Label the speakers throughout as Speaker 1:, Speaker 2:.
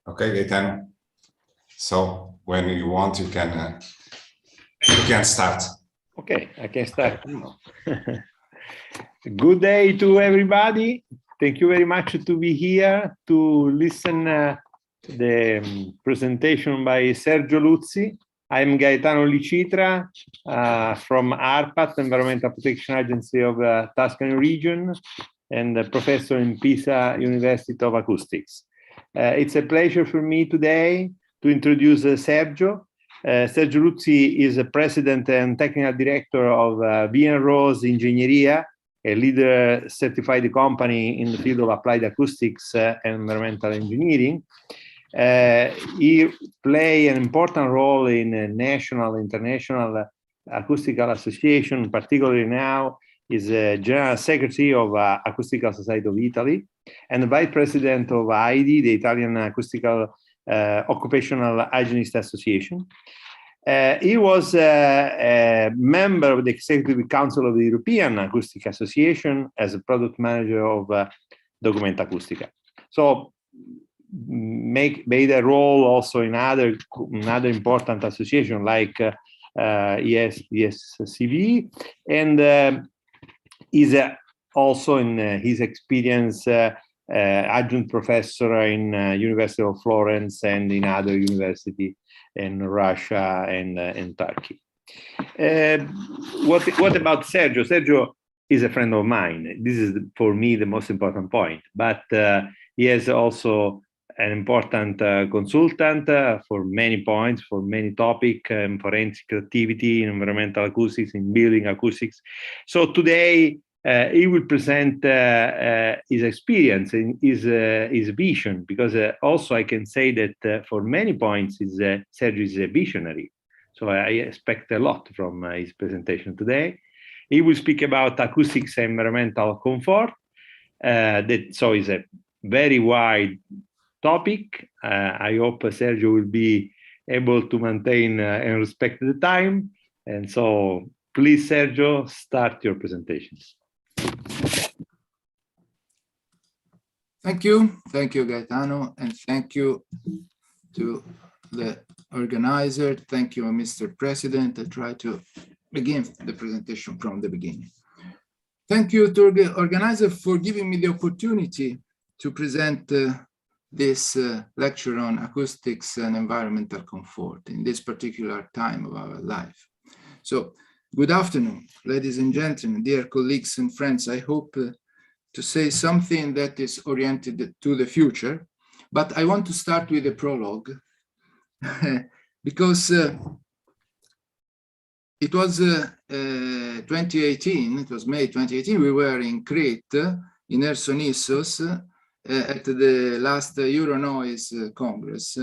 Speaker 1: Okay, Gaetano. So when you want, you can start.
Speaker 2: Okay, I can start now. Good day to everybody. Thank you very much to be here to listen the presentation by Sergio Luzzi. I'm Gaetano Licitra from ARPAT, Environmental Protection Agency of Tuscany region, and a professor in Pisa University of Acoustics. It's a pleasure for me today to introduce Sergio. Sergio Luzzi is a president and technical director of EuroNoise Ingegneria, a leader certified company in the field of applied acoustics and environmental engineering. He plays an important role in national, international acoustical association, particularly now is General Secretary of Acoustical Society of Italy and Vice President of AIDI, the Italian Acoustical Occupational Hygienist Association. He was a member of the Executive Council of the European Acoustic Association as a product manager of Documenta Acustica. So made a role also in other important associations like ESCV, and is also in his experience adjunct professor in University of Florence and in other universities in Russia and in Turkey. What about Sergio? Sergio is a friend of mine. This is for me the most important point, but he is also an important consultant for many points, for many topics, forensic activity, in environmental acoustics, in building acoustics. So today he will present his experience and his vision, because also I can say that for many points Sergio is a visionary. So I expect a lot from his presentation today. He will speak about acoustics and environmental comfort. So it's a very wide topic. I hope Sergio will be able to maintain and respect the time. And so please, Sergio, start your presentation.
Speaker 3: Thank you, Gaetano, and thank you to the organizer. Thank you, Mr. President. I try to begin the presentation from the beginning. Thank you to the organizer for giving me the opportunity to present this lecture on acoustics and environmental comfort in this particular time of our life. So, good afternoon, ladies and gentlemen, dear colleagues and friends. I hope to say something that is oriented to the future, but I want to start with a prologue because it was 2018, it was May 2018, we were in Crete, in Ersonissos, at the last EuroNoise Congress.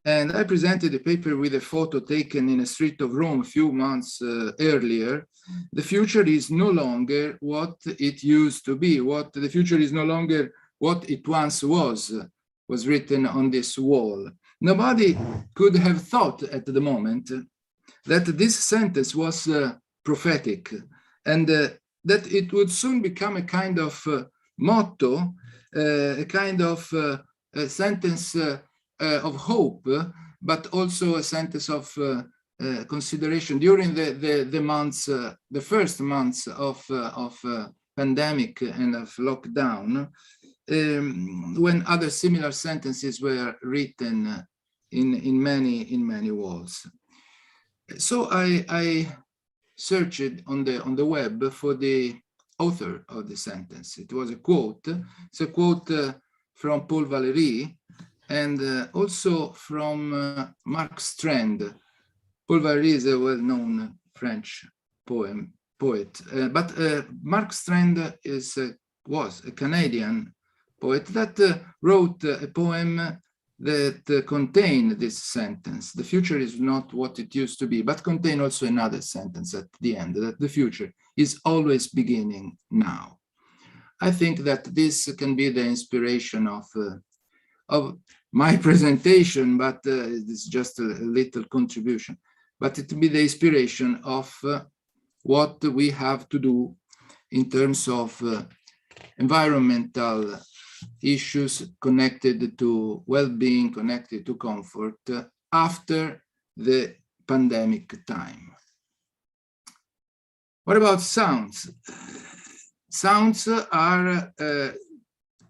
Speaker 3: And I presented a paper with a photo taken in a street of Rome a few months earlier. The future is no longer what it used to be. The future is no longer what it once was written on this wall. Nobody could have thought at the moment that this sentence was prophetic and that it would soon become a kind of motto, a kind of sentence of hope, but also a sentence of consideration during the months, the first months of pandemic and of lockdown, when other similar sentences were written in many walls. So I searched on the web for the author of the sentence. It was a quote. It's a quote from Paul Valéry, and also from Marc Strand. Paul Valéry is a well-known French poet, but Marc Strand was a Canadian poet that wrote a poem that contained this sentence. The future is not what it used to be, but contain also another sentence at the end, that the future is always beginning now. I think that this can be the inspiration of my presentation, but it's just a little contribution. But it will be the inspiration of what we have to do in terms of environmental issues connected to well-being, connected to comfort after the pandemic time. What about sounds? Sounds are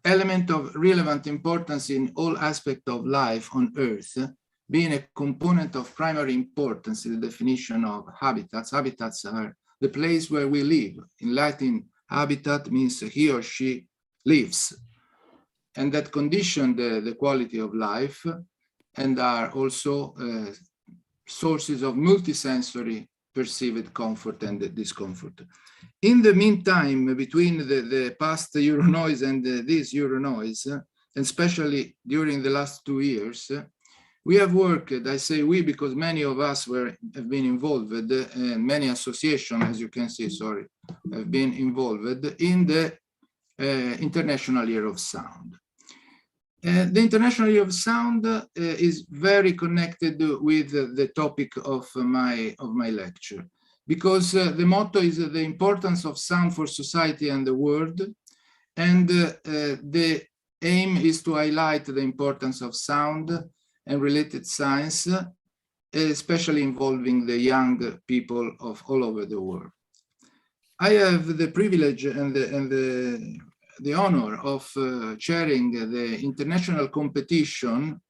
Speaker 3: element of relevant importance in all aspects of life on Earth, being a component of primary importance in the definition of habitats. Habitats are the place where we live. In Latin, habitat means he or she lives, and that condition the quality of life, and are also sources of multisensory perceived comfort and discomfort. In the meantime, between the past EuroNoise and this EuroNoise, and especially during the last 2 years, we have worked, I say we because many of us have been involved, and many associations, as you can see, sorry, have been involved in the International Year of Sound. The International Year of Sound is very connected with the topic of my lecture, because the motto is the importance of sound for society and the world, and the aim is to highlight the importance of sound and related science, especially involving the young people of all over the world. I have the privilege and the honor of chairing the international competition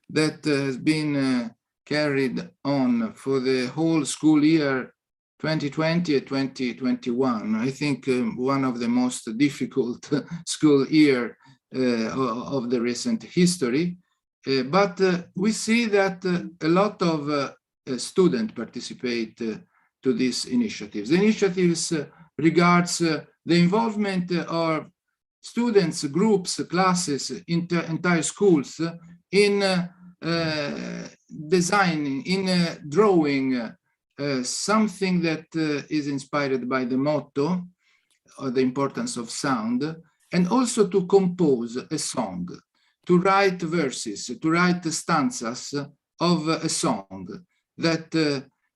Speaker 3: that has been carried on for the whole school year 2020 and 2021. I think one of the most difficult school year of the recent history. But we see that a lot of students participate to these initiatives. The initiatives regards the involvement of students, groups, classes, entire schools in designing, in drawing something that is inspired by the motto of the importance of sound, and also to compose a song, to write verses, to write stanzas of a song that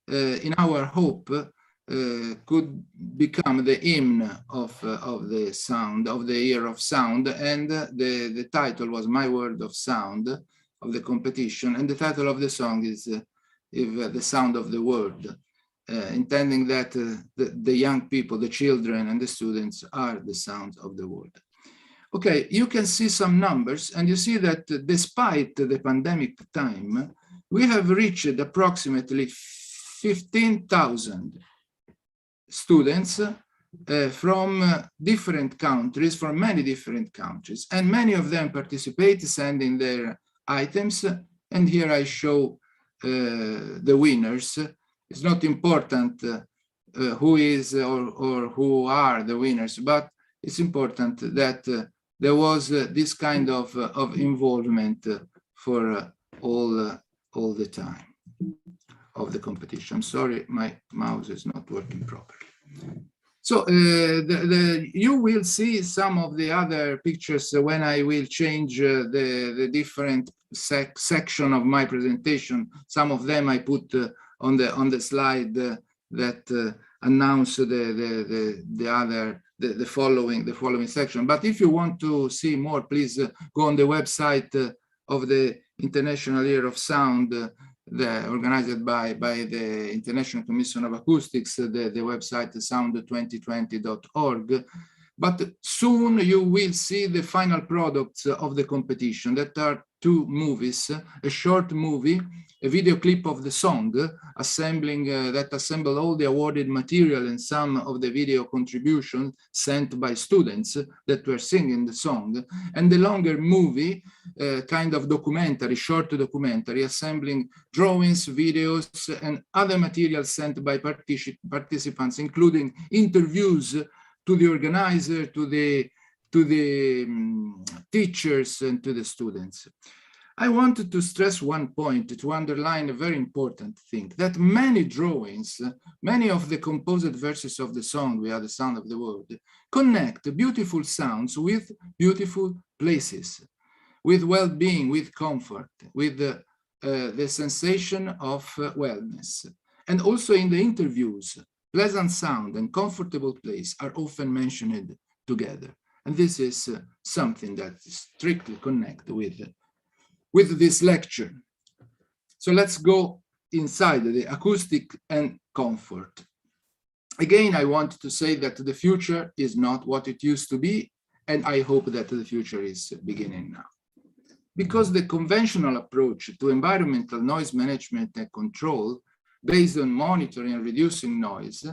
Speaker 3: in our hope could become the hymn of the sound, of the Year of Sound. And the title was My Word of Sound of the competition, and the title of the song is The Sound of the World, intending that the young people, the children and the students are the sound of the world. Okay, you can see some numbers, and you see that despite the pandemic time, we have reached approximately 15,000 students from different countries, from many different countries, and many of them participate, sending their items. And here I show the winners. It's not important who is or who are the winners, but it's important that there was this kind of involvement for all the time of the competition. I'm sorry, my mouse is not working properly. So you will see some of the other pictures when I will change the different section of my presentation. Some of them I put on the slide that announce the following section. But if you want to see more, please go on the website of the International Year of Sound, organized by the International Commission of Acoustics, the website sound2020.org. But soon you will see the final products of the competition, that are 2 movies, a short movie, a video clip of the song, that assemble all the awarded material and some of the video contributions sent by students that were singing the song, and the longer movie, kind of documentary, short documentary, assembling drawings, videos, and other materials sent by participants, including interviews to the organizer, to the teachers, and to the students. I wanted to stress one point to underline a very important thing, that many drawings, many of the composed verses of the song, We Are the Sound of the World, connect beautiful sounds with beautiful places, with well-being, with comfort, with the sensation of wellness. And also in the interviews, pleasant sound and comfortable place are often mentioned together. And this is something that is strictly connected with this lecture. So let's go inside the acoustic and comfort. Again, I want to say that the future is not what it used to be, and I hope that the future is beginning now. Because the conventional approach to environmental noise management and control based on monitoring and reducing noise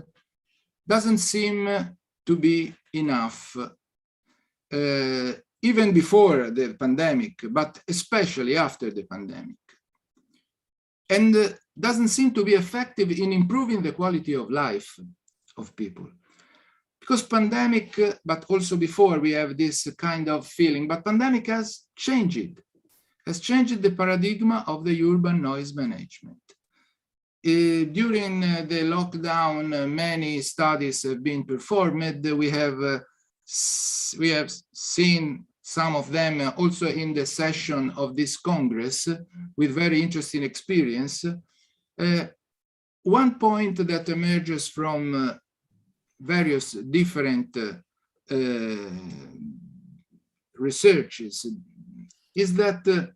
Speaker 3: doesn't seem to be enough, even before the pandemic, but especially after the pandemic. And doesn't seem to be effective in improving the quality of life of people. Because pandemic, but also before, we have this kind of feeling, but pandemic has changed the paradigm of the urban noise management. During the lockdown, many studies have been performed. We have seen some of them also in the session of this Congress with very interesting experience. One point that emerges from various different researches is that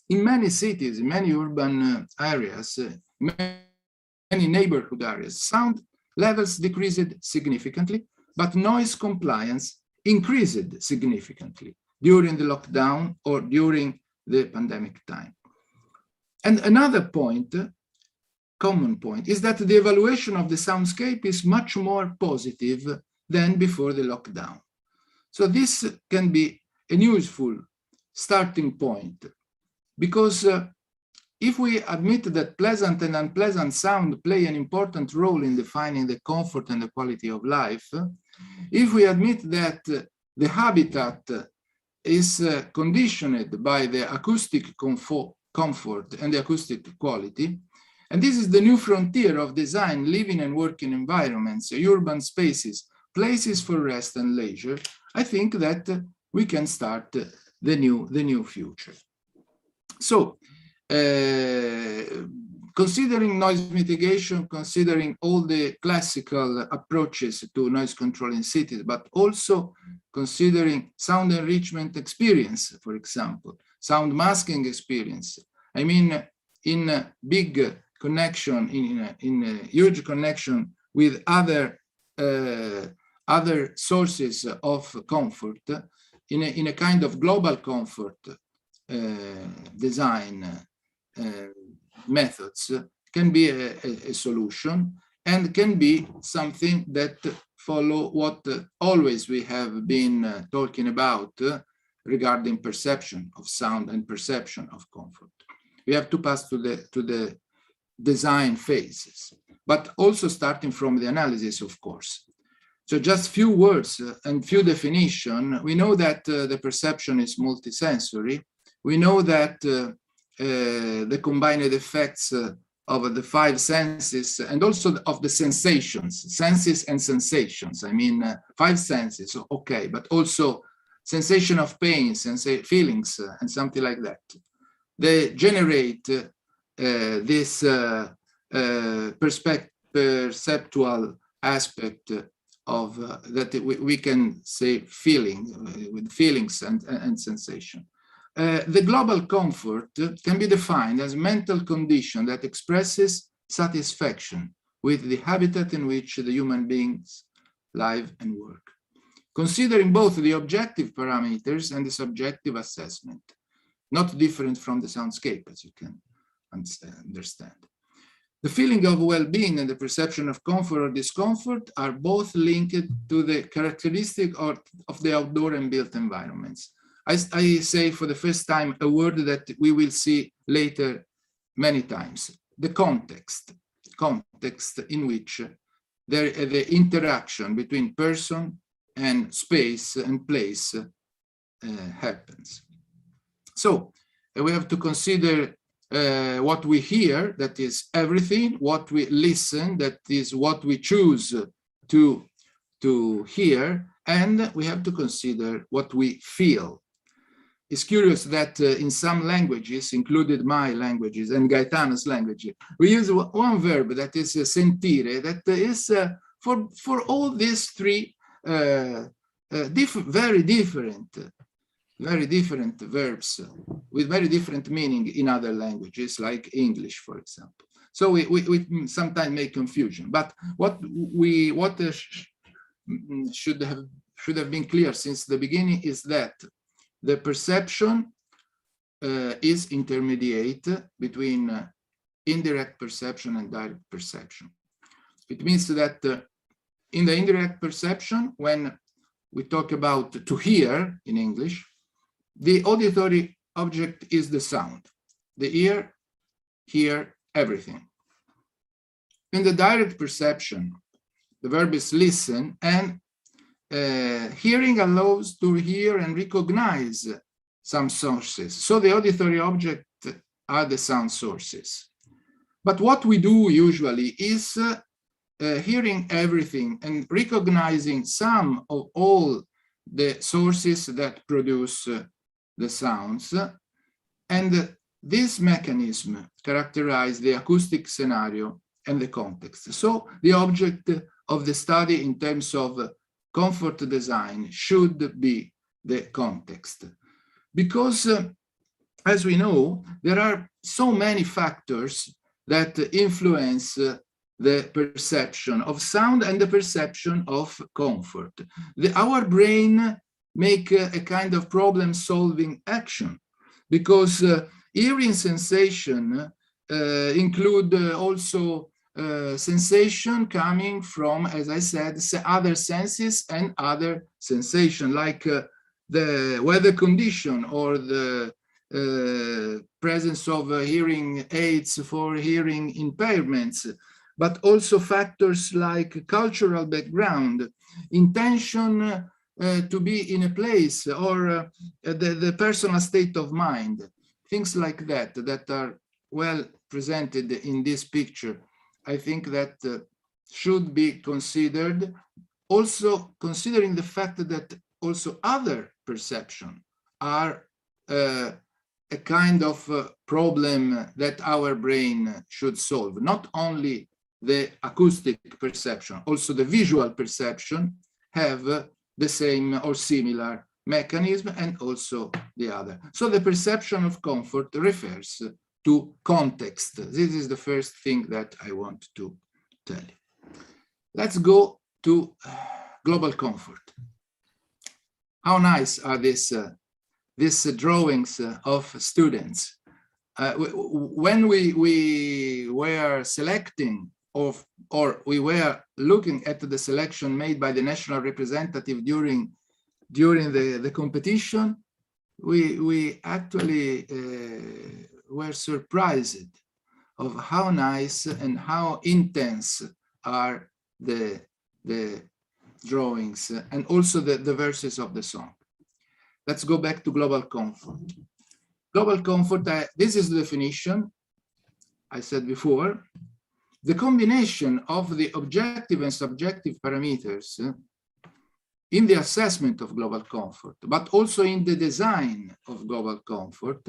Speaker 3: in many cities, in many urban areas, many neighborhood areas, sound levels decreased significantly, but noise compliance increased significantly during the lockdown or during the pandemic time. And another point, common point, is that the evaluation of the soundscape is much more positive than before the lockdown. So this can be a useful starting point, because if we admit that pleasant and unpleasant sound play an important role in defining the comfort and the quality of life, if we admit that the habitat is conditioned by the acoustic comfort and the acoustic quality, and this is the new frontier of design, living and working environments, urban spaces, places for rest and leisure, I think that we can start the new future. So, considering noise mitigation, considering all the classical approaches to noise control in cities, but also considering sound enrichment experience, for example, sound masking experience. I mean, in a big connection, in a huge connection with other sources of comfort, in a kind of global comfort design methods can be a solution, and can be something that follow what always we have been talking about regarding perception of sound and perception of comfort. We have to pass to the design phases, but also starting from the analysis, of course. So just few words and few definition. We know that the perception is multisensory. We know that the combined effects of the five senses and also of the sensations, senses and sensations. I mean, five senses, okay, but also sensation of pain, feelings, and something like that. They generate this perceptual aspect of that we can say feeling, with feelings and sensation. The global comfort can be defined as a mental condition that expresses satisfaction with the habitat in which the human beings live and work, considering both the objective parameters and the subjective assessment, not different from the soundscape, as you can understand. The feeling of well-being and the perception of comfort or discomfort are both linked to the characteristic of the outdoor and built environments. I say for the first time a word that we will see later many times: the context in which the interaction between person and space and place happens. So we have to consider what we hear, that is everything, what we listen, that is what we choose to hear, and we have to consider what we feel. It's curious that in some languages, included my languages and Gaetano's language, we use one verb that is sentire, that is for all these three very different verbs with very different meaning in other languages, like English, for example. So we sometimes make confusion. But what should have been clear since the beginning is that the perception is intermediate between indirect perception and direct perception. It means that in the indirect perception, when we talk about to hear in English, the auditory object is the sound. The ear hears everything. In the direct perception, the verb is listen, and hearing allows to hear and recognize some sources. So the auditory object are the sound sources. But what we do usually is hearing everything and recognizing some of all the sources that produce the sounds. And this mechanism characterizes the acoustic scenario and the context. So the object of the study in terms of comfort design should be the context. Because as we know, there are so many factors that influence the perception of sound and the perception of comfort. Our brain make a kind of problem-solving action, because hearing sensation include also sensation coming from, as I said, other senses and other sensation, like the weather condition or the presence of hearing aids for hearing impairments, but also factors like cultural background, intention to be in a place, or the personal state of mind, things like that, that are well presented in this picture. I think that should be considered, also considering the fact that also other perception are a kind of problem that our brain should solve, not only the acoustic perception, also the visual perception have the same or similar mechanism, and also the other. So the perception of comfort refers to context. This is the first thing that I want to tell you. Let's go to global comfort. How nice are these drawings of students? When we were selecting or we were looking at the selection made by the national representative during the competition, we actually were surprised of how nice and how intense are the drawings, and also the verses of the song. Let's go back to global comfort. Global comfort, this is the definition I said before. The combination of the objective and subjective parameters in the assessment of global comfort, but also in the design of global comfort,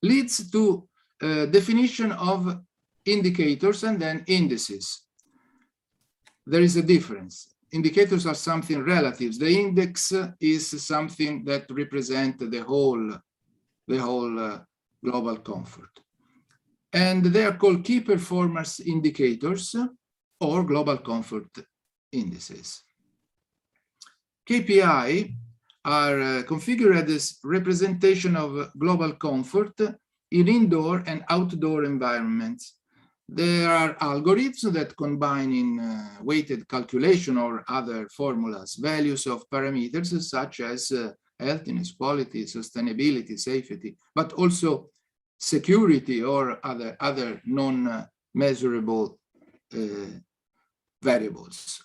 Speaker 3: leads to definition of indicators and then indices. There is a difference. Indicators are something relative. The index is something that represents the whole global comfort. And they are called key performance indicators or global comfort indices. KPI are configured as representation of global comfort in indoor and outdoor environments. There are algorithms that combine in weighted calculation or other formulas values of parameters such as healthiness, quality, sustainability, safety, but also security or other non-measurable variables.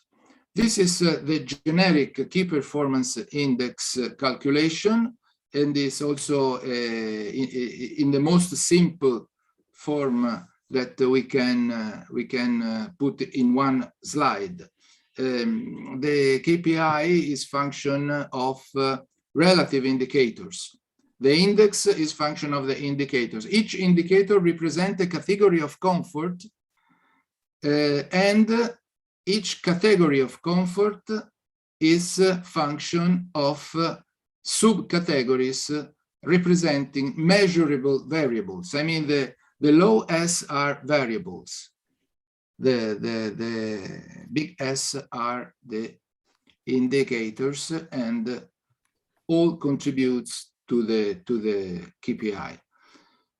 Speaker 3: This is the generic key performance index calculation, and is also in the most simple form that we can put in one slide. The KPI is function of relative indicators. The index is function of the indicators. Each indicator represents a category of comfort, and each category of comfort is a function of subcategories representing measurable variables. I mean, the low S are variables. The big S are the indicators, and all contributes to the KPI.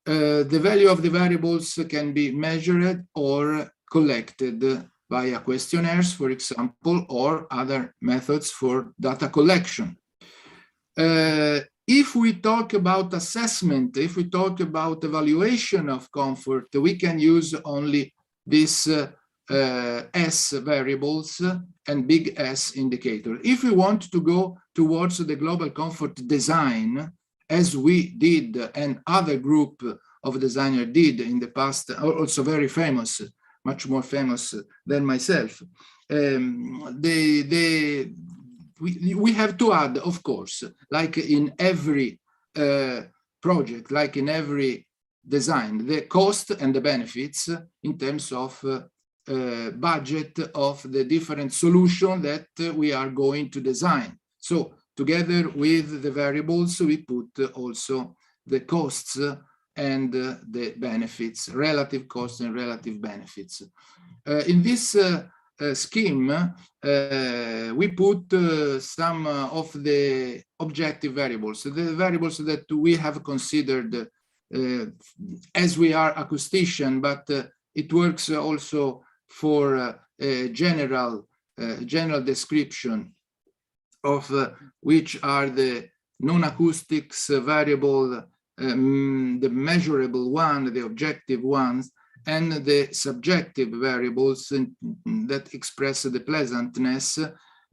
Speaker 3: The value of the variables can be measured or collected via questionnaires, for example, or other methods for data collection. If we talk about assessment, if we talk about evaluation of comfort, we can use only these S variables and big S indicator. If we want to go towards the global comfort design, as we did and other group of designers did in the past, also very famous, much more famous than myself, we have to add, of course, like in every project, like in every design, the cost and the benefits in terms of budget of the different solution that we are going to design. So together with the variables, we put also the costs and the benefits, relative costs and relative benefits. In this scheme, we put some of the objective variables, the variables that we have considered as we are acoustician, but it works also for a general description of which are the non-acoustics variable, the measurable one, the objective ones, and the subjective variables that express the pleasantness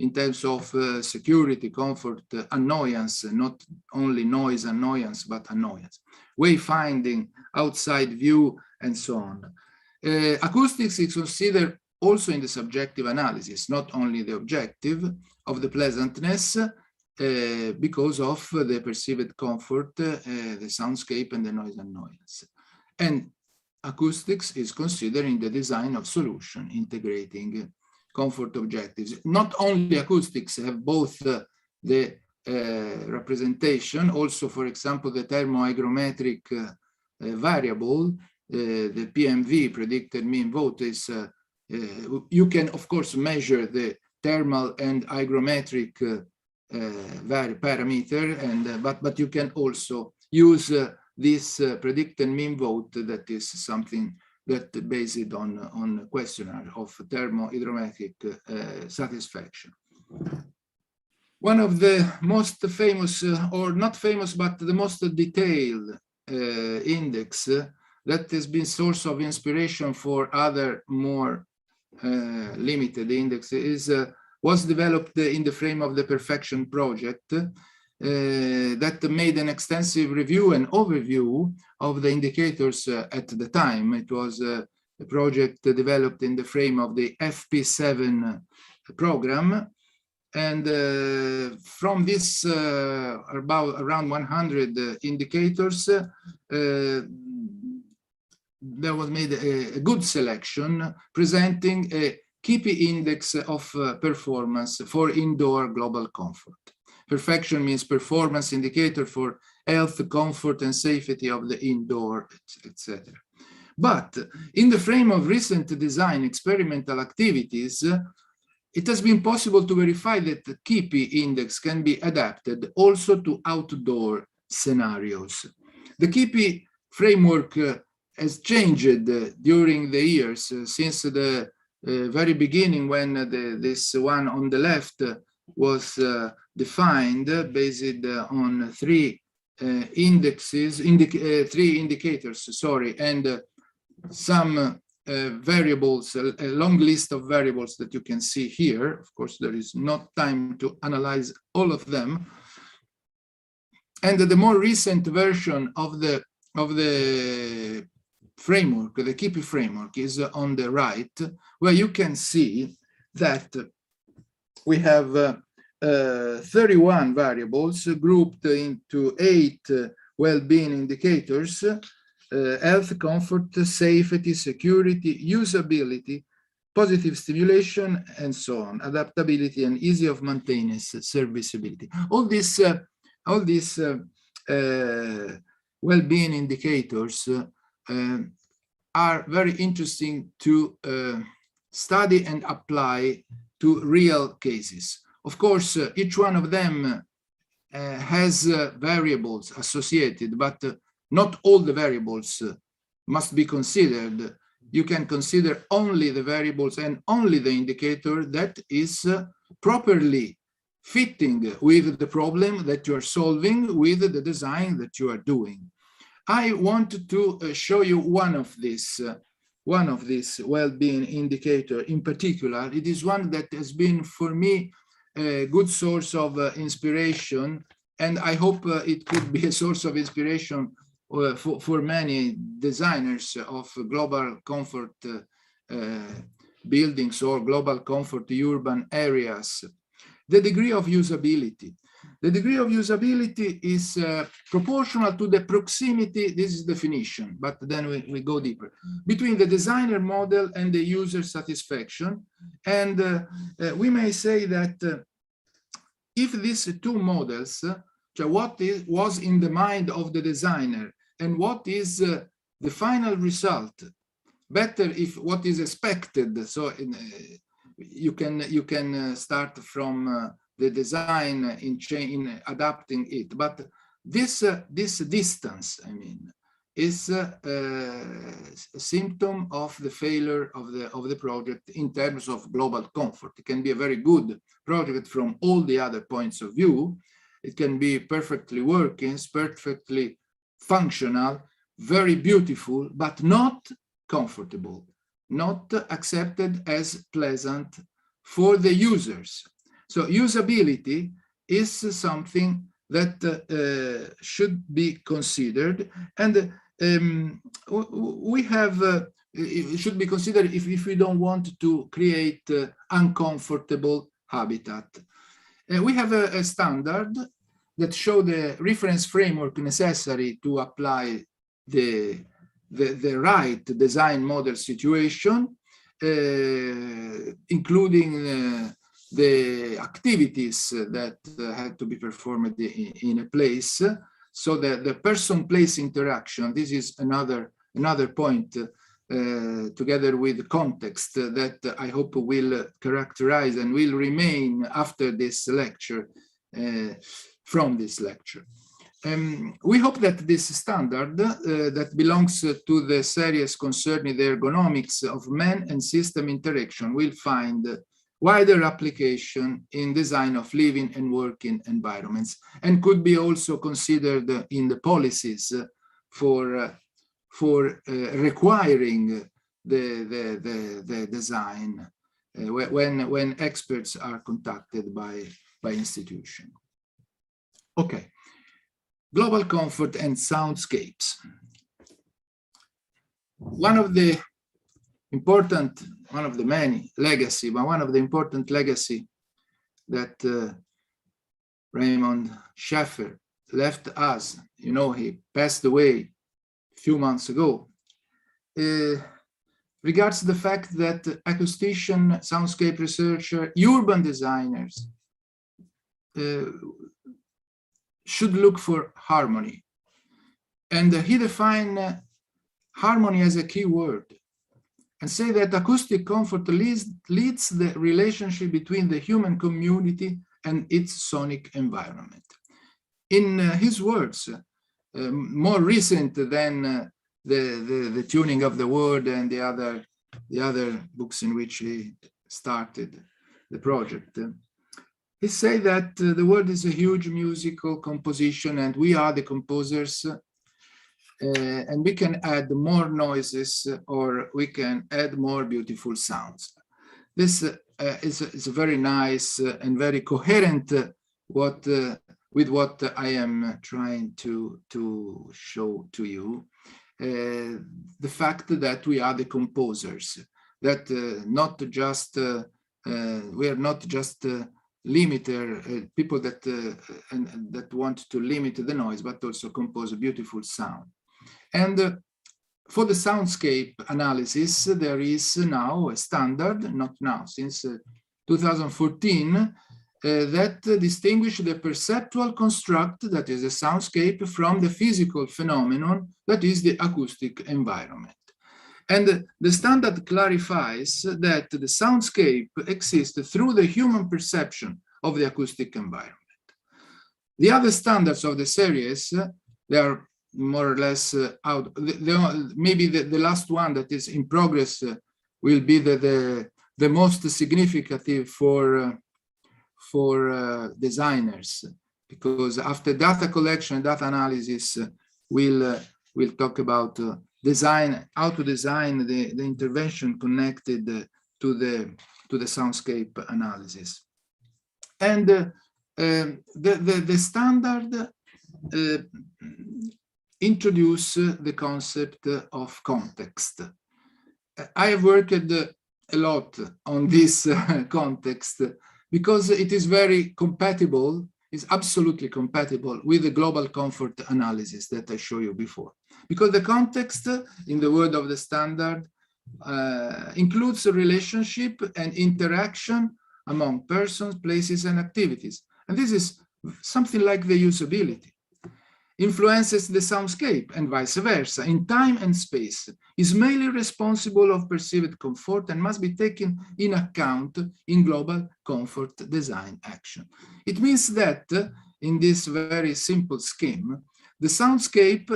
Speaker 3: in terms of security, comfort, annoyance, not only noise annoyance, but annoyance, wayfinding, outside view, and so on. Acoustics is considered also in the subjective analysis, not only the objective of the pleasantness, because of the perceived comfort, the soundscape, and the noise annoyance. And acoustics is considered in the design of solution, integrating comfort objectives. Not only acoustics have both the representation, also, for example, the thermohygrometric variable, the PMV, predicted mean vote, is you can, of course, measure the thermal and hygrometric parameter, and but you can also use this predicted mean vote, that is something that based on questionnaire of thermohydrometric satisfaction. One of the most famous, or not famous, but the most detailed index that has been source of inspiration for other more limited indexes was developed in the frame of the Perfection project that made an extensive review and overview of the indicators at the time. It was a project developed in the frame of the FP7 program. And from this around 100 indicators, there was made a good selection presenting a KPI index of performance for indoor global comfort. Perfection means performance indicator for health, comfort, and safety of the indoor, etc. But in the frame of recent design experimental activities, it has been possible to verify that the KPI index can be adapted also to outdoor scenarios. The KPI framework has changed during the years since the very beginning, when this one on the left was defined based on three indicators, sorry, and some variables, a long list of variables that you can see here. Of course, there is not time to analyze all of them. And the more recent version of the framework, the KPI framework, is on the right, where you can see that we have 31 variables grouped into 8 well-being indicators: health, comfort, safety, security, usability, positive stimulation, and so on, adaptability and easy of maintenance, serviceability. All these well-being indicators are very interesting to study and apply to real cases. Of course, each one of them has variables associated, but not all the variables must be considered. You can consider only the variables and only the indicator that is properly fitting with the problem that you are solving, with the design that you are doing. I want to show you one of these well-being indicator in particular. It is one that has been for me a good source of inspiration, and I hope it could be a source of inspiration for many designers of global comfort buildings or global comfort urban areas. The degree of usability. The degree of usability is proportional to the proximity, this is definition, but then we go deeper, between the designer model and the user satisfaction. And we may say that if these two models, what was in the mind of the designer and what is the final result, better if what is expected. So you can start from the design in adapting it, but this distance, I mean, is a symptom of the failure of the project in terms of global comfort. It can be a very good project from all the other points of view. It can be perfectly working, perfectly functional, very beautiful, but not comfortable, not accepted as pleasant for the users. So usability is something that should be considered, and we have it should be considered if we don't want to create uncomfortable habitat. We have a standard that show the reference framework necessary to apply the right design model situation, including the activities that had to be performed in a place. So the person-place interaction, this is another point, together with context, that I hope will characterize and will remain after this lecture, from this lecture. We hope that this standard that belongs to the series concerning the ergonomics of man and system interaction will find wider application in design of living and working environments, and could be also considered in the policies for requiring the design when experts are contacted by institution. Okay, global comfort and soundscapes. One of the many legacy, but one of the important legacy that Raymond Schaeffer left us, you know, he passed away a few months ago, regards the fact that acoustician, soundscape researcher, urban designers should look for harmony. And he defined harmony as a key word, and say that acoustic comfort leads the relationship between the human community and its sonic environment. In his words, more recent than the tuning of the word and the other books in which he started the project, he said that the world is a huge musical composition, and we are the composers. And we can add more noises, or we can add more beautiful sounds. This is a very nice and very coherent with what I am trying to show to you. The fact that we are the composers, that we are not just limiter people that want to limit the noise, but also compose a beautiful sound. And for the soundscape analysis, there is now a standard, not now, since 2014, that distinguish the perceptual construct, that is a soundscape, from the physical phenomenon, that is the acoustic environment. And the standard clarifies that the soundscape exists through the human perception of the acoustic environment. The other standards of the series, they are more or less out. Maybe the last one that is in progress will be the most significant for designers, because after data collection and data analysis, we'll talk about design, how to design the intervention connected to the soundscape analysis. And the standard introduce the concept of context. I have worked a lot on this context because it is very compatible, is absolutely compatible with the global comfort analysis that I showed you before. Because the context, in the word of the standard, includes a relationship and interaction among persons, places, and activities. And this is something like the usability. Influences the soundscape and vice versa in time and space, is mainly responsible of perceived comfort and must be taken in account in global comfort design action. It means that in this very simple scheme, the soundscape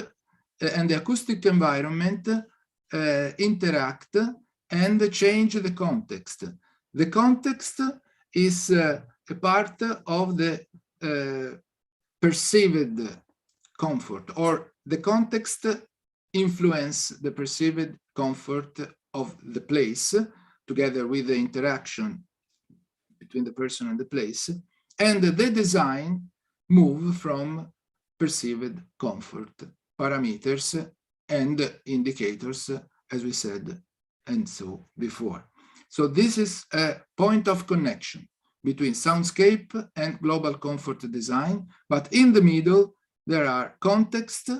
Speaker 3: and the acoustic environment interact and change the context. The context is a part of the perceived comfort, or the context influence the perceived comfort of the place, together with the interaction between the person and the place, and the design move from perceived comfort parameters and indicators, as we said, and so before. So this is a point of connection between soundscape and global comfort design, but in the middle, there are context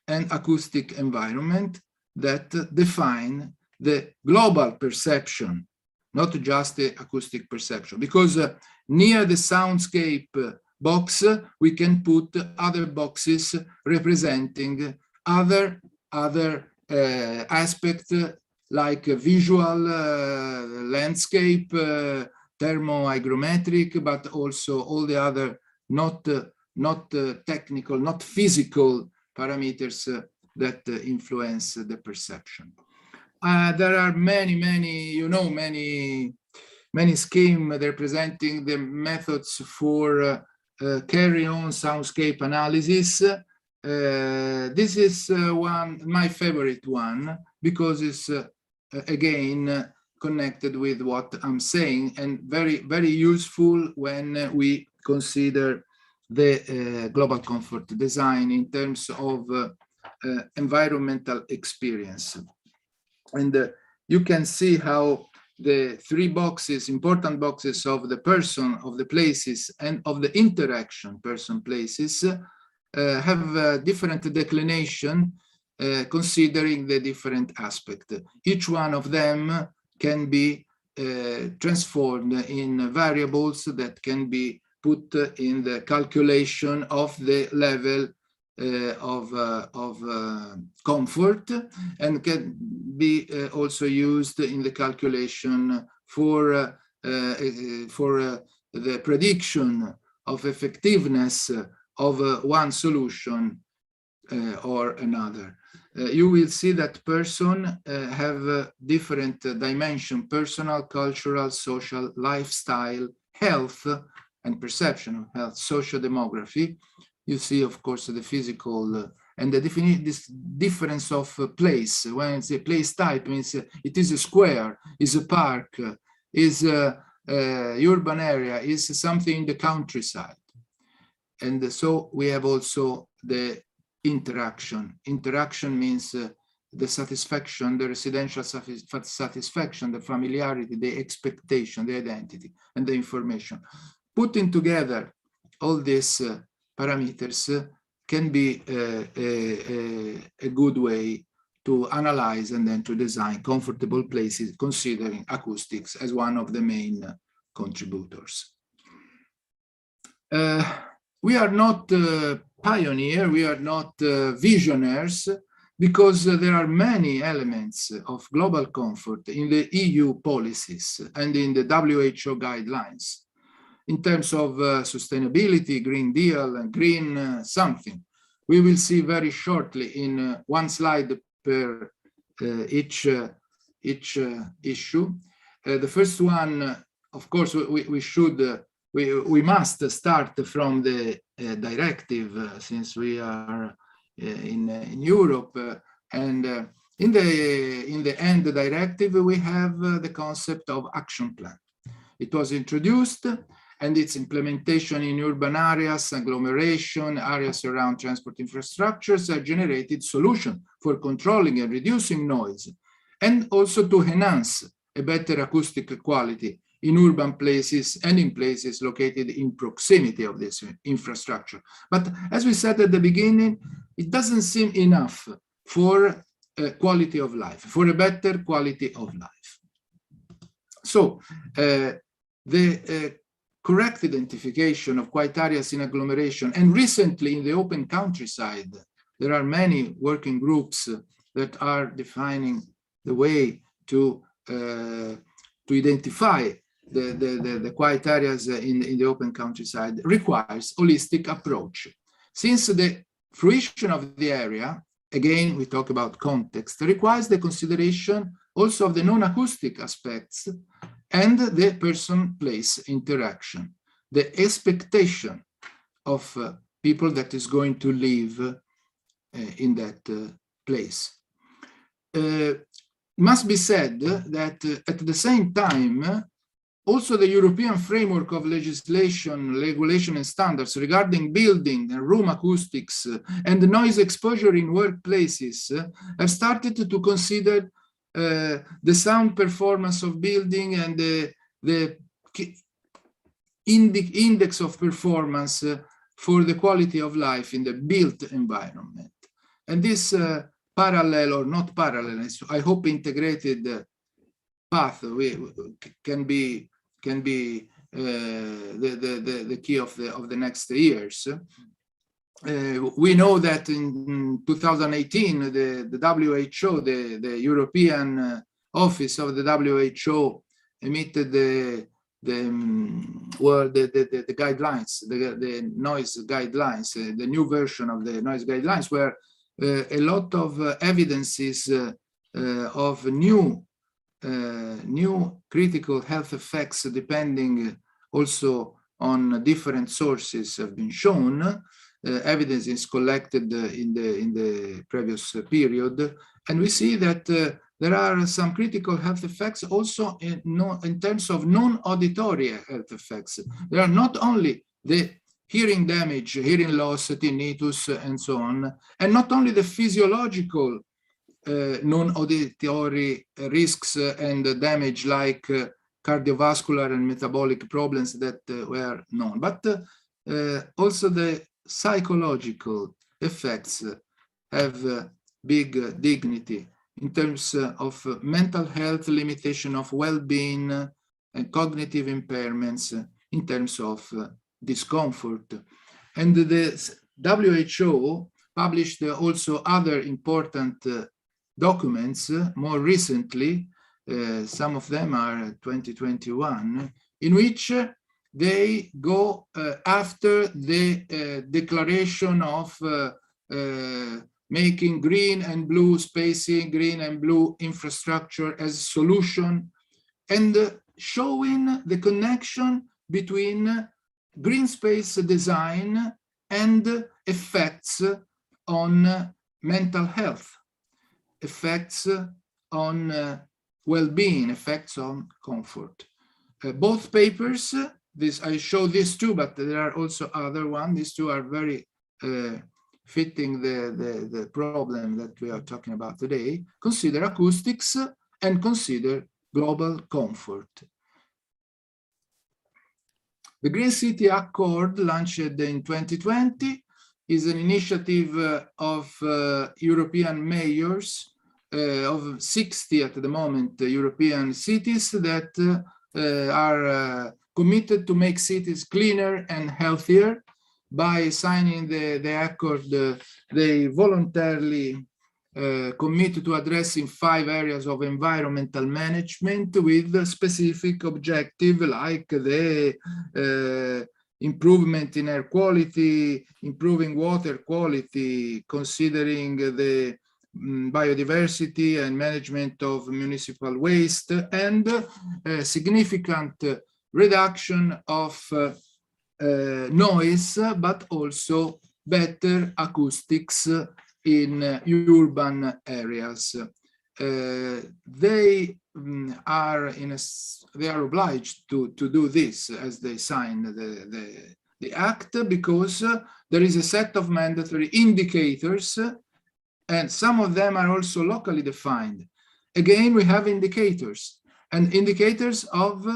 Speaker 3: and acoustic environment that define the global perception, not just the acoustic perception, because near the soundscape box, we can put other boxes representing other aspects like visual, landscape, thermohygrometric, but also all the other not technical, not physical parameters that influence the perception. There are many schemes representing the methods for carry on soundscape analysis. This is my favorite one, because it's again connected with what I'm saying, and very useful when we consider the global comfort design in terms of environmental experience. And you can see how the three boxes, important boxes of the person, of the places, and of the interaction person-places have a different declination considering the different aspect. Each one of them can be transformed in variables that can be put in the calculation of the level of comfort, and can be also used in the calculation for the prediction of effectiveness of one solution or another. You will see that person have different dimension: personal, cultural, social, lifestyle, health, and perception of health, social demography. You see, of course, the physical and this difference of place. When it's a place type, means it is a square, is a park, is a urban area, is something in the countryside. And so we have also the interaction. Interaction means the satisfaction, the residential satisfaction, the familiarity, the expectation, the identity, and the information. Putting together all these parameters can be a good way to analyze and then to design comfortable places, considering acoustics as one of the main contributors. We are not pioneers, we are not visionaries, because there are many elements of global comfort in the EU policies and in the WHO guidelines in terms of sustainability, Green Deal, and green something. We will see very shortly in one slide per each issue. The first one, of course, we must start from the directive, since we are in Europe, and in the end directive we have the concept of action plan. It was introduced, and its implementation in urban areas, agglomeration, areas around transport infrastructures have generated solutions for controlling and reducing noise, and also to enhance a better acoustic quality in urban places and in places located in proximity of this infrastructure. But as we said at the beginning, it doesn't seem enough for quality of life, for a better quality of life. So the correct identification of quiet areas in agglomeration, and recently in the open countryside, there are many working groups that are defining the way to identify the quiet areas in the open countryside, requires holistic approach. Since the fruition of the area, again, we talk about context, requires the consideration also of the non-acoustic aspects and the person-place interaction, the expectation of people that is going to live in that place. Must be said that at the same time, also the European framework of legislation, regulation and standards regarding building and room acoustics and noise exposure in workplaces have started to consider the sound performance of building and the index of performance for the quality of life in the built environment. And this parallel or not parallel, I hope integrated path can be the key of the next years. We know that in 2018, the WHO, the European office of the WHO, emitted the guidelines, the noise guidelines, the new version of the noise guidelines, where a lot of evidences of new critical health effects, depending also on different sources, have been shown. Evidence is collected in the previous period, and we see that there are some critical health effects also in terms of non-auditory health effects. There are not only the hearing damage, hearing loss, tinnitus, and so on, and not only the physiological non-auditory risks and damage like cardiovascular and metabolic problems that were known, but also the psychological effects have big dignity in terms of mental health, limitation of well-being, and cognitive impairments, in terms of discomfort. And the WHO published also other important documents more recently, some of them are 2021, in which they go after the declaration of making green and blue spacing, green and blue infrastructure as a solution, and showing the connection between green space design and effects on mental health, effects on well-being, effects on comfort. Both papers, I show these two, but there are also other ones. These two are very fitting the problem that we are talking about today. Consider acoustics and consider global comfort. The Green City Accord, launched in 2020, is an initiative of European mayors of 60 at the moment European cities that are committed to make cities cleaner and healthier. By signing the accord, they voluntarily commit to addressing 5 areas of environmental management with a specific objective, like the improvement in air quality, improving water quality, considering the biodiversity and management of municipal waste, and a significant reduction of noise, but also better acoustics in urban areas. They are obliged to do this as they sign the act, because there is a set of mandatory indicators, and some of them are also locally defined. Again, we have indicators, and indicators of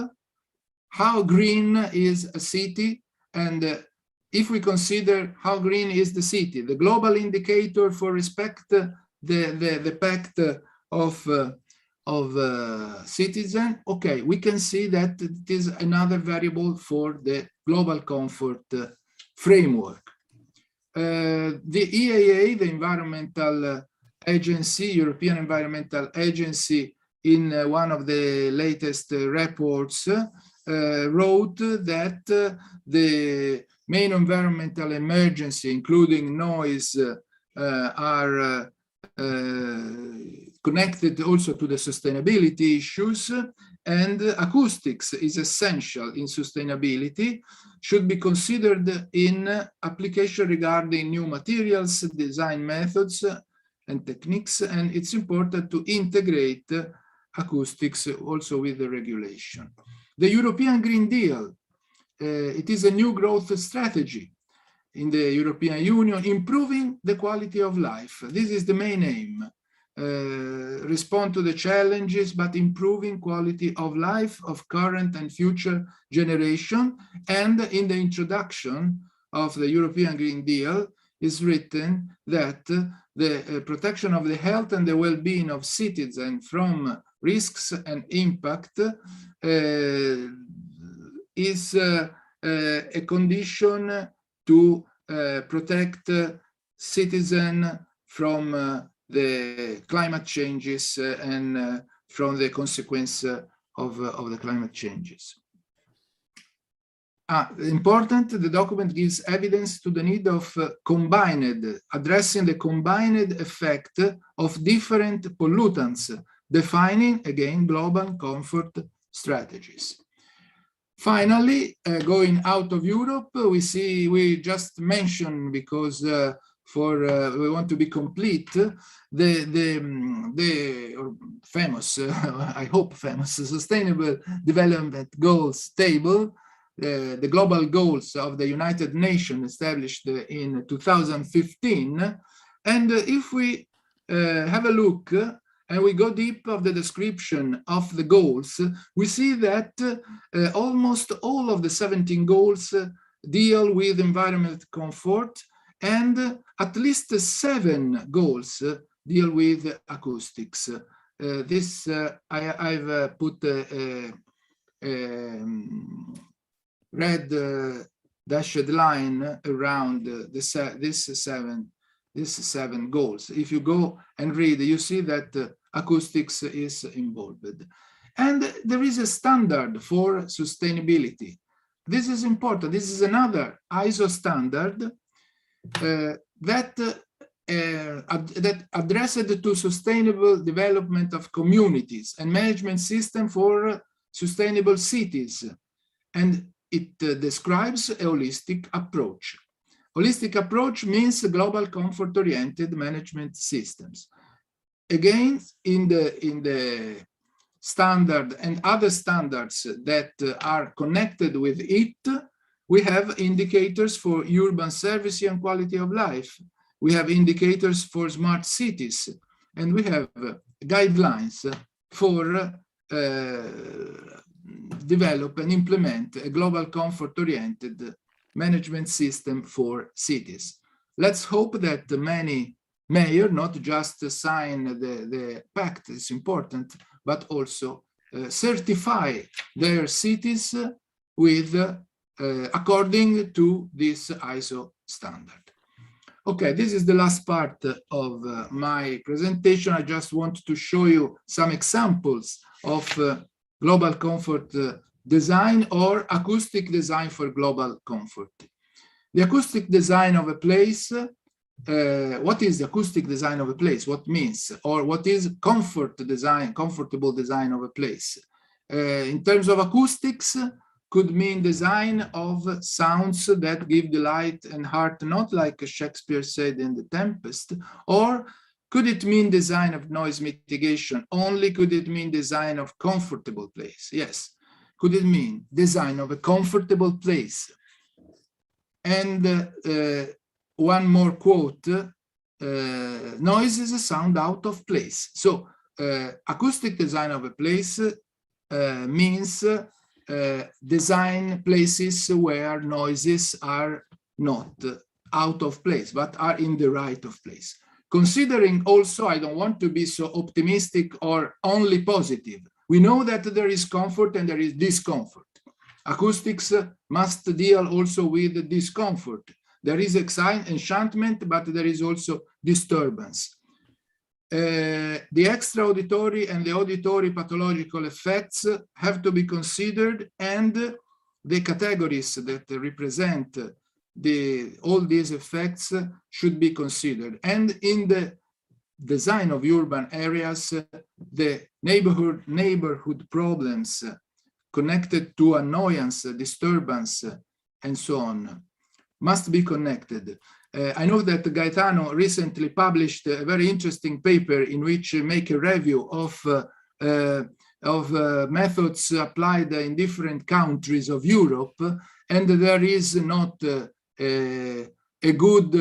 Speaker 3: how green is a city, and if we consider how green is the city, the global indicator for respect the pact of citizen, okay, we can see that it is another variable for the global comfort framework. The EAA, the environmental agency, European Environmental Agency, in one of the latest reports, wrote that the main environmental emergency, including noise, are connected also to the sustainability issues, and acoustics is essential in sustainability, should be considered in application regarding new materials, design methods, and techniques, and it's important to integrate acoustics also with the regulation. The European Green Deal, it is a new growth strategy in the European Union, improving the quality of life. This is the main aim. Respond to the challenges, but improving quality of life of current and future generation. And in the introduction of the European Green Deal is written that the protection of the health and the well-being of citizens from risks and impact is a condition to protect citizens from the climate changes and from the consequence of the climate changes. Important, the document gives evidence to the need of addressing the combined effect of different pollutants, defining, again, global comfort strategies. Finally, going out of Europe, we just mentioned, because we want to be complete, the famous, I hope famous, Sustainable Development Goals table, the global goals of the United Nations established in 2015. And if we have a look and we go deep of the description of the goals, we see that almost all of the 17 goals deal with environmental comfort, and at least 7 goals deal with acoustics. I've put a red dashed line around these seven goals. If you go and read, you see that acoustics is involved. And there is a standard for sustainability. This is important. This is another ISO standard that addressed to sustainable development of communities and management system for sustainable cities. And it describes a holistic approach. Holistic approach means global comfort-oriented management systems. Again, in the standard and other standards that are connected with it, we have indicators for urban service and quality of life. We have indicators for smart cities, and we have guidelines for develop and implement a global comfort-oriented management system for cities. Let's hope that many mayor not just sign the pact, is important, but also certify their cities with according to this ISO standard. Okay, this is the last part of my presentation. I just want to show you some examples of global comfort design or acoustic design for global comfort. The acoustic design of a place, what is the acoustic design of a place? What means, or what is comfort design, comfortable design of a place? In terms of acoustics, could mean design of sounds that give delight and heart, not like Shakespeare said in The Tempest, or could it mean design of noise mitigation? Only could it mean design of comfortable place? Yes. Could it mean design of a comfortable place? And one more quote, noise is a sound out of place. So acoustic design of a place means design places where noises are not out of place, but are in the right of place. Considering also, I don't want to be so optimistic or only positive. We know that there is comfort and there is discomfort. Acoustics must deal also with discomfort. There is enchantment, but there is also disturbance. The extra auditory and the auditory pathological effects have to be considered, and the categories that represent all these effects should be considered. And in the design of urban areas, the neighborhood problems connected to annoyance, disturbance, and so on must be connected. I know that Gaetano recently published a very interesting paper in which make a review of methods applied in different countries of Europe, and there is not a good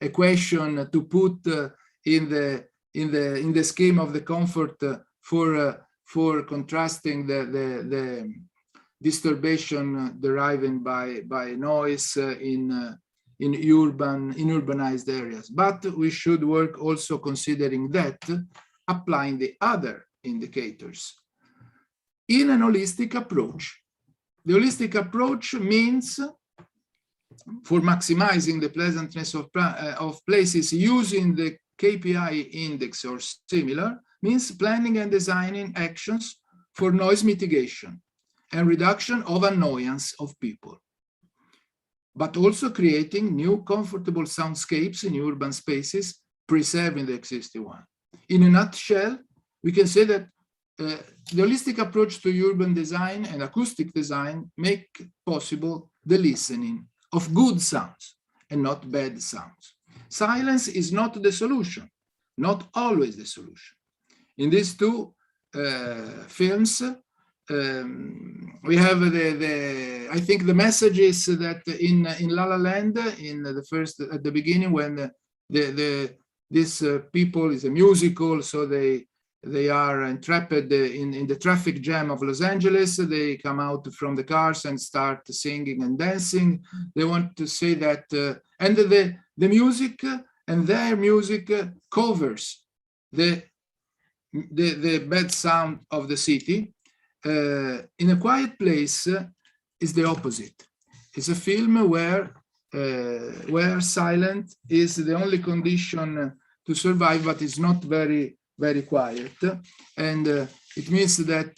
Speaker 3: equation to put in the scheme of the comfort for contrasting the disturbation deriving by noise in urbanized areas. But we should work also considering that, applying the other indicators in an holistic approach. The holistic approach means, for maximizing the pleasantness of places using the KPI index or similar, means planning and designing actions for noise mitigation and reduction of annoyance of people, but also creating new comfortable soundscapes in urban spaces, preserving the existing one. In a nutshell, we can say that the holistic approach to urban design and acoustic design make possible the listening of good sounds and not bad sounds. Silence is not the solution, not always the solution. In these two films, we have I think the message is that in La La Land, in the first, at the beginning, when this people is a musical, so they are entrapped in the traffic jam of Los Angeles. They come out from the cars and start singing and dancing. They want to say that, and the music and their music covers the bad sound of the city. In A Quiet Place is the opposite. It's a film where silent is the only condition to survive, but it's not very quiet, and it means that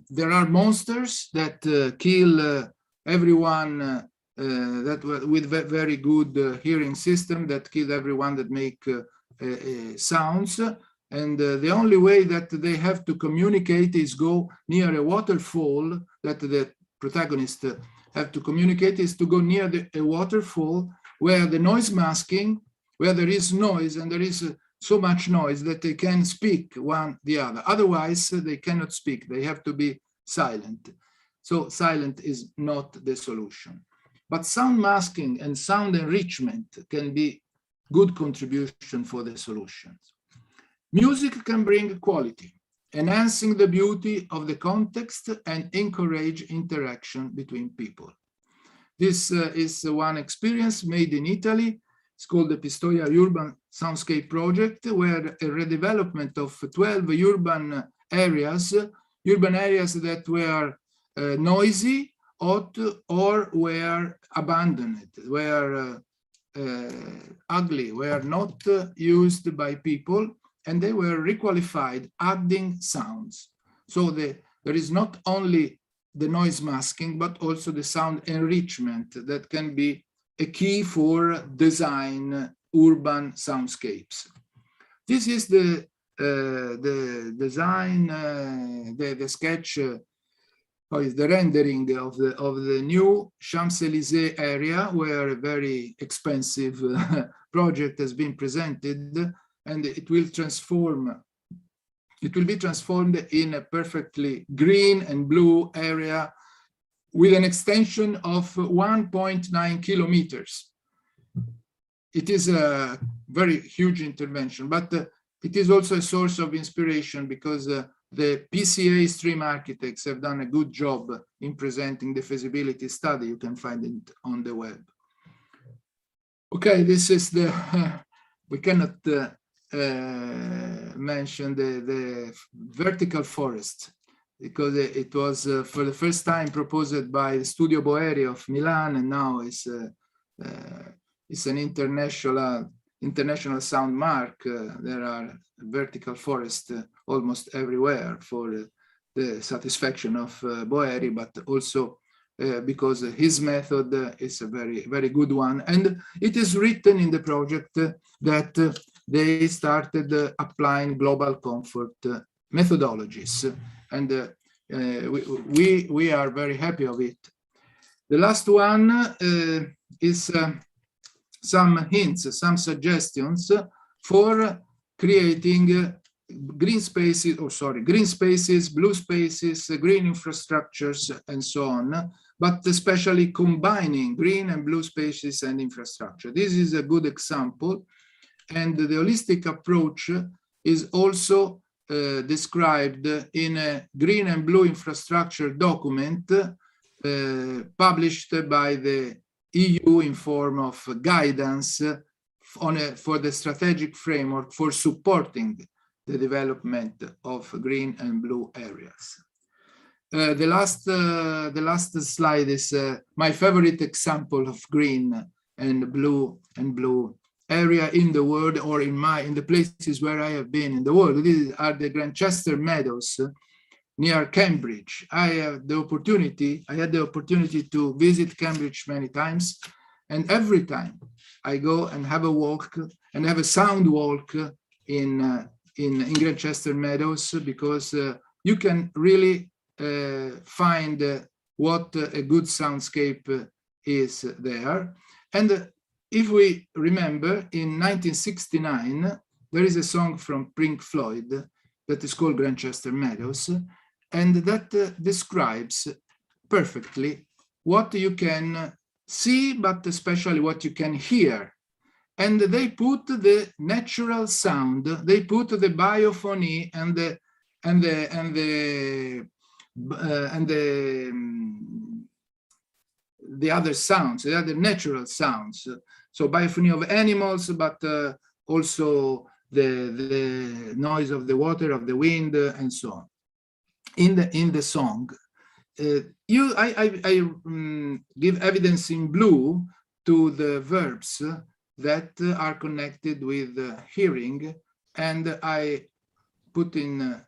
Speaker 3: there are monsters that kill everyone that with very good hearing system, that kill everyone that make sounds. And the only way that they have to communicate is go near a waterfall, that the protagonist have to communicate is to go near a waterfall where the noise masking, where there is noise and there is so much noise that they can speak one the other. Otherwise, they cannot speak. They have to be silent. So silent is not the solution. But sound masking and sound enrichment can be good contribution for the solutions. Music can bring quality, enhancing the beauty of the context and encourage interaction between people. This is one experience made in Italy. It's called the Pistoia Urban Soundscape Project, where a redevelopment of 12 urban areas that were noisy or were abandoned, were ugly, were not used by people, and they were requalified, adding sounds. So there is not only the noise masking, but also the sound enrichment that can be a key for design urban soundscapes. This is the design, the sketch, the rendering of the new Champs-Élysées area, where a very expensive project has been presented, and it will be transformed in a perfectly green and blue area with an extension of 1.9 kilometers. It is a very huge intervention, but it is also a source of inspiration because the PCA stream architects have done a good job in presenting the feasibility study. You can find it on the web. Okay, this is the, we cannot mention the vertical forest, because it was for the first time proposed by Studio Boeri of Milan, and now it's an international sound mark. There are vertical forests almost everywhere for the satisfaction of Boeri, but also because his method is a very good one. And it is written in the project that they started applying global comfort methodologies, and we are very happy of it. The last one is some hints, some suggestions for creating green spaces, blue spaces, green infrastructures, and so on, but especially combining green and blue spaces and infrastructure. This is a good example, and the holistic approach is also described in a green and blue infrastructure document published by the EU in form of guidance for the strategic framework for supporting the development of green and blue areas. The last slide is my favorite example of green and blue area in the world, or in the places where I have been in the world. These are the Grantchester Meadows near Cambridge. I had the opportunity to visit Cambridge many times, and every time I go and have a walk and have a sound walk in Grantchester Meadows, because you can really find what a good soundscape is there. And if we remember, in 1969, there is a song from Pink Floyd that is called Grantchester Meadows, and that describes perfectly what you can see, but especially what you can hear. And they put the natural sound, they put the biophony and the other sounds, the other natural sounds. So biophony of animals, but also the noise of the water, of the wind, and so on. In the song, I give evidence in blue to the verbs that are connected with hearing, and I put in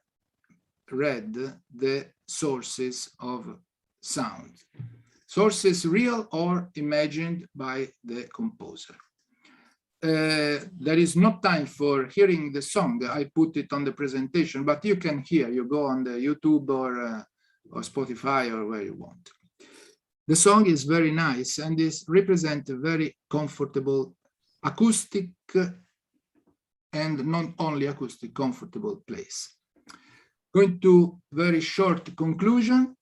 Speaker 3: red the sources of sound. Sources real or imagined by the composer. There is no time for hearing the song. I put it on the presentation, but you can hear. You go on the YouTube or Spotify or where you want. The song is very nice, and this represents a very comfortable acoustic and not only acoustic, comfortable place. Going to very short conclusion.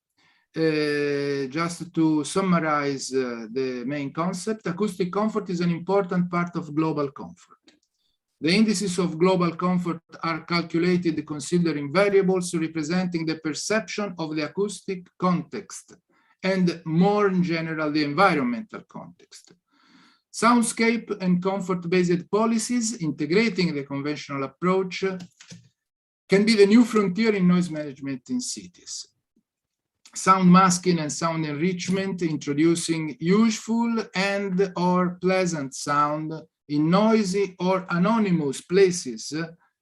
Speaker 3: Just to summarize the main concept, acoustic comfort is an important part of global comfort. The indices of global comfort are calculated considering variables representing the perception of the acoustic context and more in general, the environmental context. Soundscape and comfort-based policies integrating the conventional approach can be the new frontier in noise management in cities. Sound masking and sound enrichment, introducing useful and or pleasant sound in noisy or anonymous places,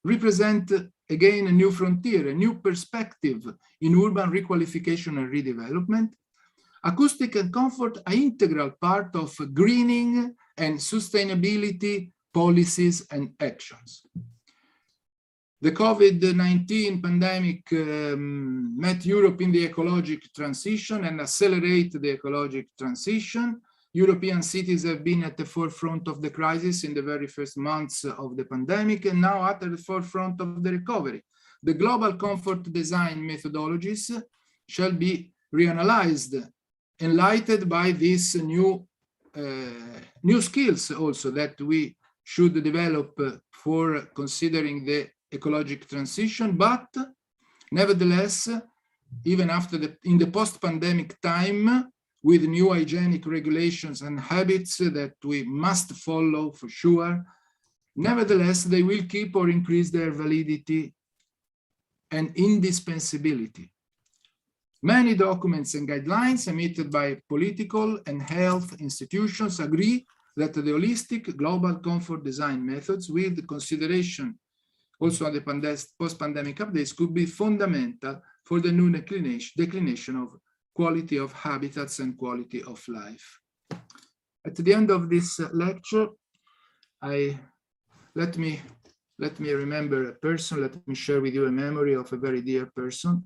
Speaker 3: represent again a new frontier, a new perspective in urban requalification and redevelopment. Acoustic and comfort are integral part of greening and sustainability policies and actions. The COVID-19 pandemic met Europe in the ecological transition and accelerate the ecological transition. European cities have been at the forefront of the crisis in the very first months of the pandemic and now at the forefront of the recovery. The global comfort design methodologies shall be reanalyzed, enlightened by these new skills also that we should develop for considering the ecological transition, but nevertheless, even after in the post-pandemic time, with new hygienic regulations and habits that we must follow for sure, nevertheless, they will keep or increase their validity and indispensability. Many documents and guidelines emitted by political and health institutions agree that the holistic global comfort design methods with consideration also on the post-pandemic updates could be fundamental for the new declination of quality of habitats and quality of life. At the end of this lecture, let me remember a person, let me share with you a memory of a very dear person,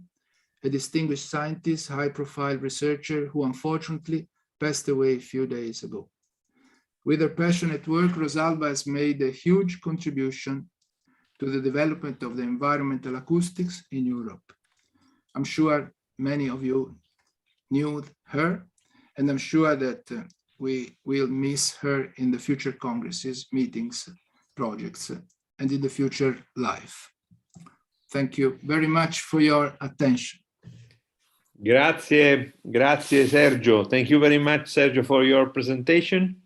Speaker 3: a distinguished scientist, high-profile researcher who unfortunately passed away a few days ago. With her passionate work, Rosalba has made a huge contribution to the development of the environmental acoustics in Europe. I'm sure many of you knew her, and I'm sure that we will miss her in the future congresses, meetings, projects, and in the future life. Thank you very much for your attention.
Speaker 2: Grazie, grazie Sergio. Thank you very much, Sergio, for your presentation.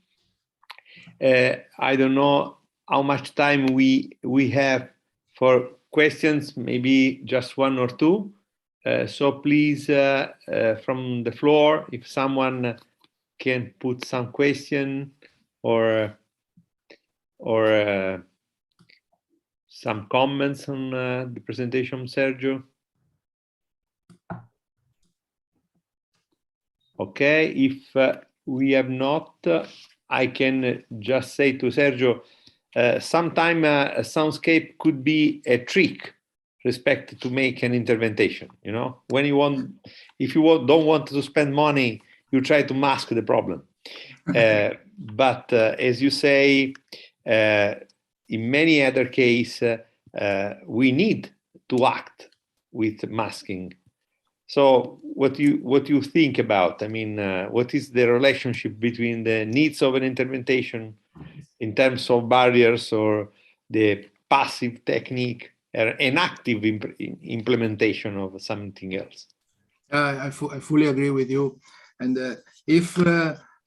Speaker 2: I don't know how much time we have for questions, maybe just one or two. So please, from the floor, if someone can put some question or some comments on the presentation, Sergio. Okay, if we have not, I can just say to Sergio, sometime a soundscape could be a trick respect to make an intervention. You know, when you want, if you don't want to spend money, you try to mask the problem. But as you say, in many other cases, we need to act with masking. So what do you think about? I mean, what is the relationship between the needs of an intervention in terms of barriers or the passive technique or an active implementation of something else?
Speaker 3: I fully agree with you. And if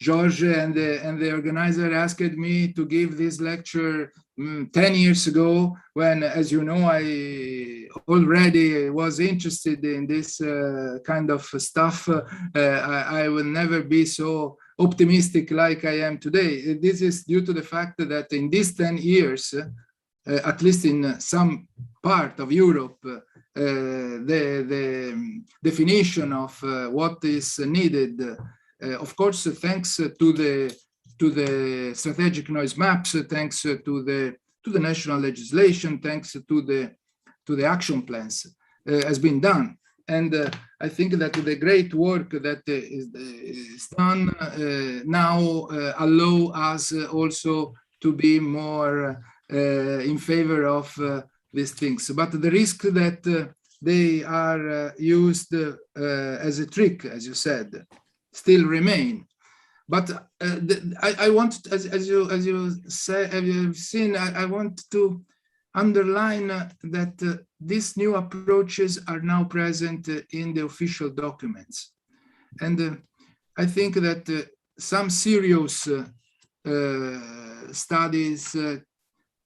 Speaker 3: George and the organizer asked me to give this lecture 10 years ago, when, as you know, I already was interested in this kind of stuff, I will never be so optimistic like I am today. This is due to the fact that in these 10 years, at least in some part of Europe, the definition of what is needed, of course, thanks to the strategic noise maps, thanks to the national legislation, thanks to the action plans, has been done. And I think that the great work that is done now allow us also to be more in favor of these things. But the risk that they are used as a trick, as you said, still remain. But I want, as you say, have you seen, I want to underline that these new approaches are now present in the official documents. And I think that some serious studies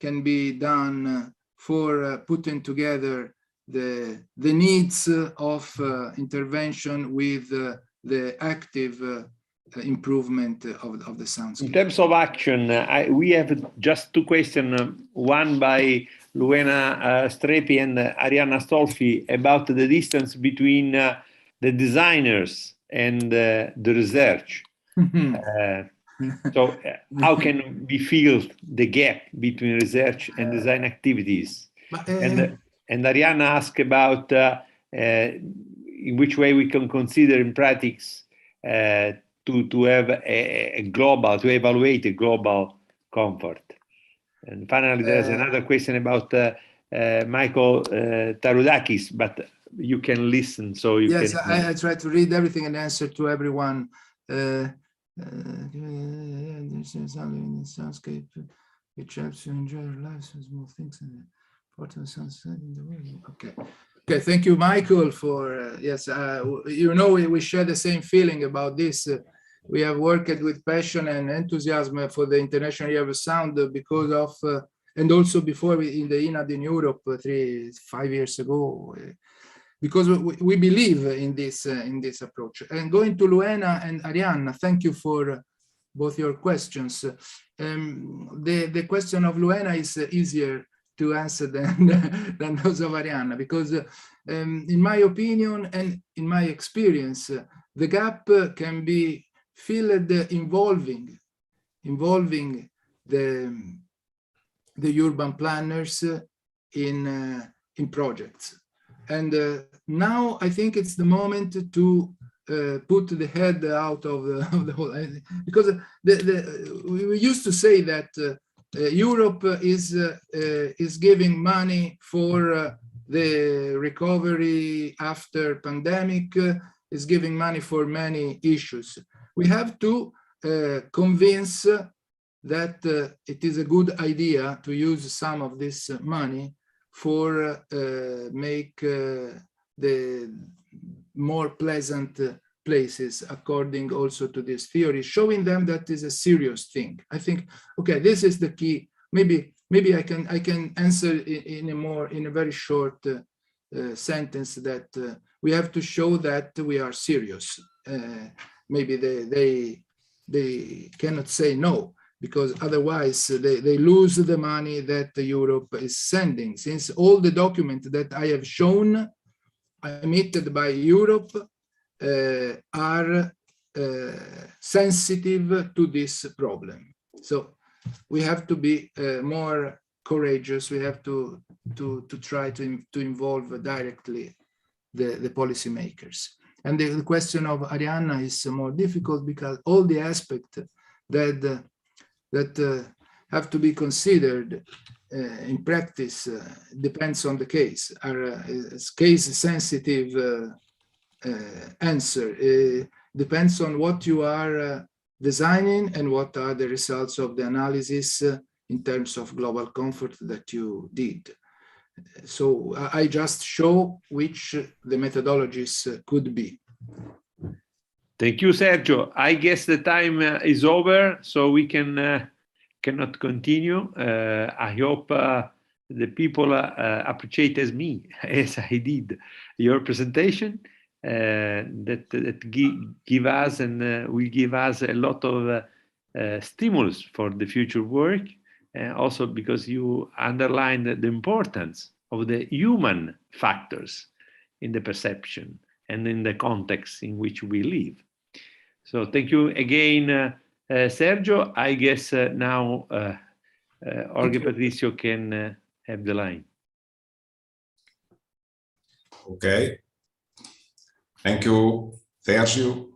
Speaker 3: can be done for putting together the needs of intervention with the active improvement of the soundscape.
Speaker 2: In terms of action, we have just two questions, one by Luena Strepi and Arianna Stolfi about the distance between the designers and the research. So how can we fill the gap between research and design activities? And Arianna asked about in which way we can consider in practice to have a global, to evaluate a global comfort. And finally, there's another question about Michael Taroudakis, but you can listen, so you
Speaker 3: yes,
Speaker 2: can.
Speaker 3: I try to read everything and answer to everyone. This is something in the soundscape which helps you enjoy your life, so small things and the important sounds in the world. Okay, thank you, Michael, for yes. You know, we share the same feeling about this. We have worked with passion and enthusiasm for the International Year of Sound because of, and also before in the INAD in Europe 5 years ago, because we believe in this approach. And going to Luena and Arianna, thank you for both your questions. The question of Luena is easier to answer than those of Arianna, because in my opinion and in my experience, the gap can be filled involving the urban planners in projects. And now I think it's the moment to put the head out of the hole, because we used to say that Europe is giving money for the recovery after pandemic, is giving money for many issues. We have to convince that it is a good idea to use some of this money for make the more pleasant places according also to this theory, showing them that is a serious thing. I think, okay, this is the key. Maybe I can answer in a very short sentence that we have to show that we are serious. Maybe they cannot say no, because otherwise they lose the money that Europe is sending, since all the documents that I have shown emitted by Europe are sensitive to this problem. So we have to be more courageous. We have to try to involve directly the policymakers. And the question of Arianna is more difficult because all the aspects that have to be considered in practice depends on the case. Are case-sensitive answer depends on what you are designing and what are the results of the analysis in terms of global comfort that you did. So I just show which the methodologies could be.
Speaker 2: Thank you, Sergio. I guess the time is over, so we cannot continue. I hope the people appreciate as me, as I did, your presentation. That give us and will give us a lot of stimulus for the future work, also because you underlined the importance of the human factors in the perception and in the context in which we live. So thank you again, Sergio. I guess now Jorge Patricio can have the line.
Speaker 1: Okay. Thank you, Sergio.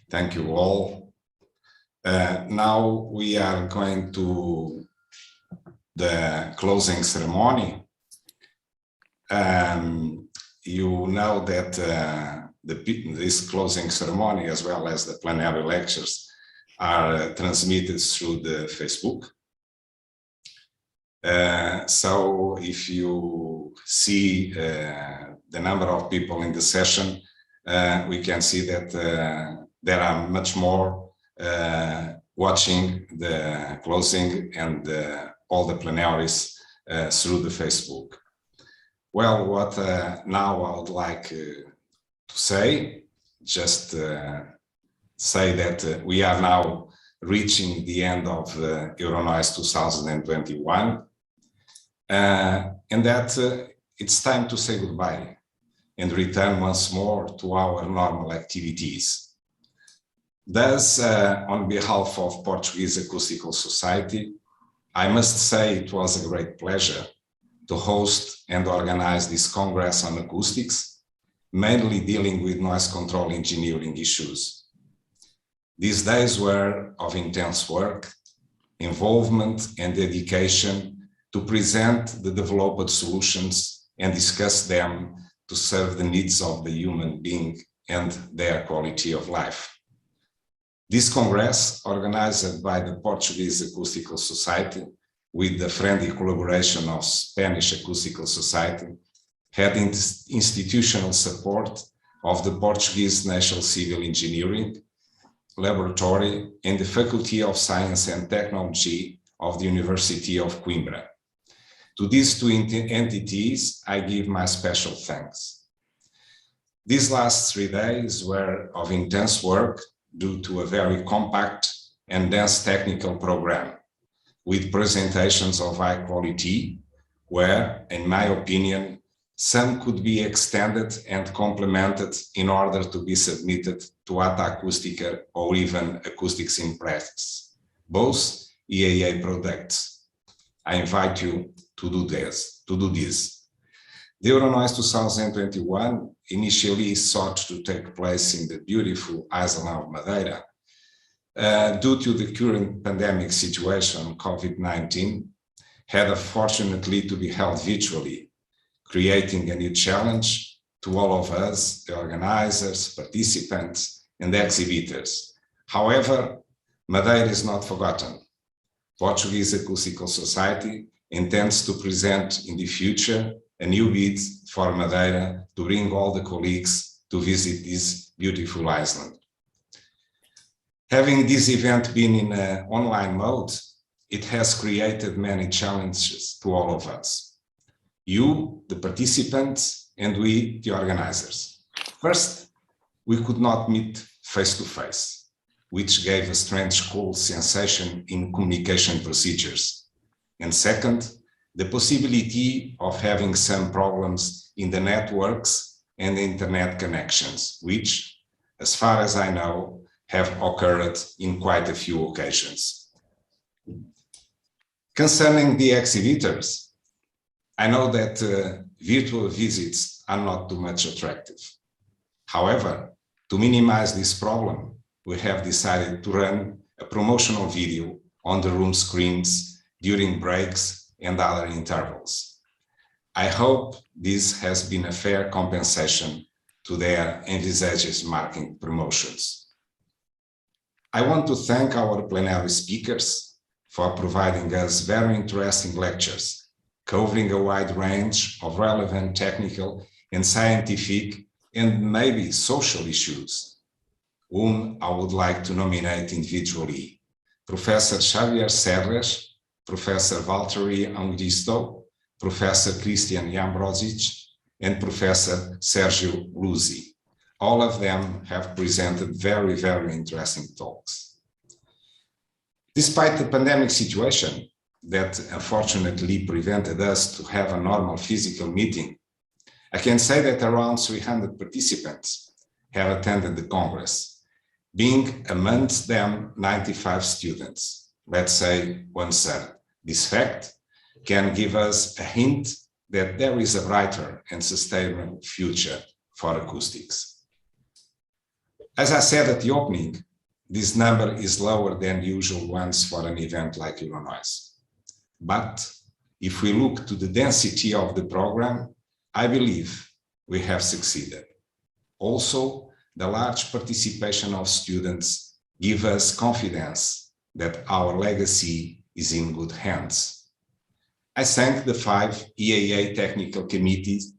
Speaker 1: Thank you all. Now we are going to the closing ceremony. You know that this closing ceremony, as well as the plenary lectures, are transmitted through the Facebook. So if you see the number of people in the session, we can see that there are much more watching the closing and all the plenaries through the Facebook. Well, what now I would like to say, just say that we are now reaching the end of EuroNoise 2021, and that it's time to say goodbye and return once more to our normal activities. Thus, on behalf of Portuguese Acoustical Society, I must say it was a great pleasure to host and organize this Congress on acoustics, mainly dealing with noise control engineering issues. These days were of intense work, involvement and dedication to present the developed solutions and discuss them to serve the needs of the human being and their quality of life. This Congress, organized by the Portuguese Acoustical Society with the friendly collaboration of Spanish Acoustical Society, had institutional support of the Portuguese National Civil Engineering Laboratory and the Faculty of Science and Technology of the University of Coimbra. To these two entities, I give my special thanks. These last 3 days were of intense work due to a very compact and dense technical program with presentations of high quality, where, in my opinion, some could be extended and complemented in order to be submitted to Ata Acústica or even Acoustics in Practice, both EAA products. I invite you to do this. The EuroNoise 2021 initially sought to take place in the beautiful island of Madeira. Due to the current pandemic situation, COVID-19 had unfortunately to be held virtually, creating a new challenge to all of us, the organizers, participants, and exhibitors. However, Madeira is not forgotten. Portuguese Acoustical Society intends to present in the future a new bid for Madeira to bring all the colleagues to visit this beautiful island. Having this event been in an online mode, it has created many challenges to all of us. You, the participants, and we, the organizers. First, we could not meet face-to-face, which gave a strange cold sensation in communication procedures. And second, the possibility of having some problems in the networks and internet connections, which, as far as I know, have occurred in quite a few occasions. Concerning the exhibitors, I know that virtual visits are not too much attractive. However, to minimize this problem, we have decided to run a promotional video on the room screens during breaks and other intervals. I hope this has been a fair compensation to their envisaged marketing promotions. I want to thank our plenary speakers for providing us very interesting lectures, covering a wide range of relevant technical and scientific and maybe social issues, whom I would like to nominate individually: Professor Xavier Serres, Professor Valtteri Anguisto, Professor Christian Jambrosic, and Professor Sergio Luzzi. All of them have presented very, very interesting talks. Despite the pandemic situation that unfortunately prevented us to have a normal physical meeting, I can say that around 300 participants have attended the Congress, being amongst them 95 students, let's say 1/3. This fact can give us a hint that there is a brighter and sustainable future for acoustics. As I said at the opening, this number is lower than the usual ones for an event like EuroNoise. But if we look to the density of the program, I believe we have succeeded. Also, the large participation of students give us confidence that our legacy is in good hands. I thank the 5 EAA technical committees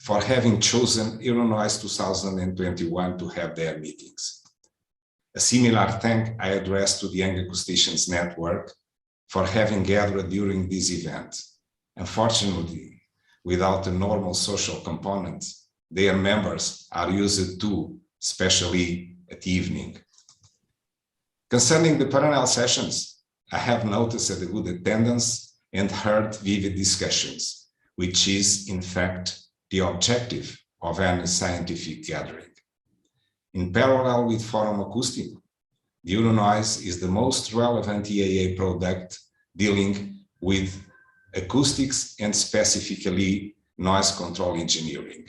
Speaker 1: for having chosen EuroNoise 2021 to have their meetings. A similar thank I address to the Young Acousticians Network for having gathered during this event. Unfortunately, without a normal social component, their members are used to, especially at evening. Concerning the parallel sessions, I have noticed a good attendance and heard vivid discussions, which is, in fact, the objective of any scientific gathering. In parallel with Forum Acústico, the EuroNoise is the most relevant EAA product dealing with acoustics and specifically noise control engineering,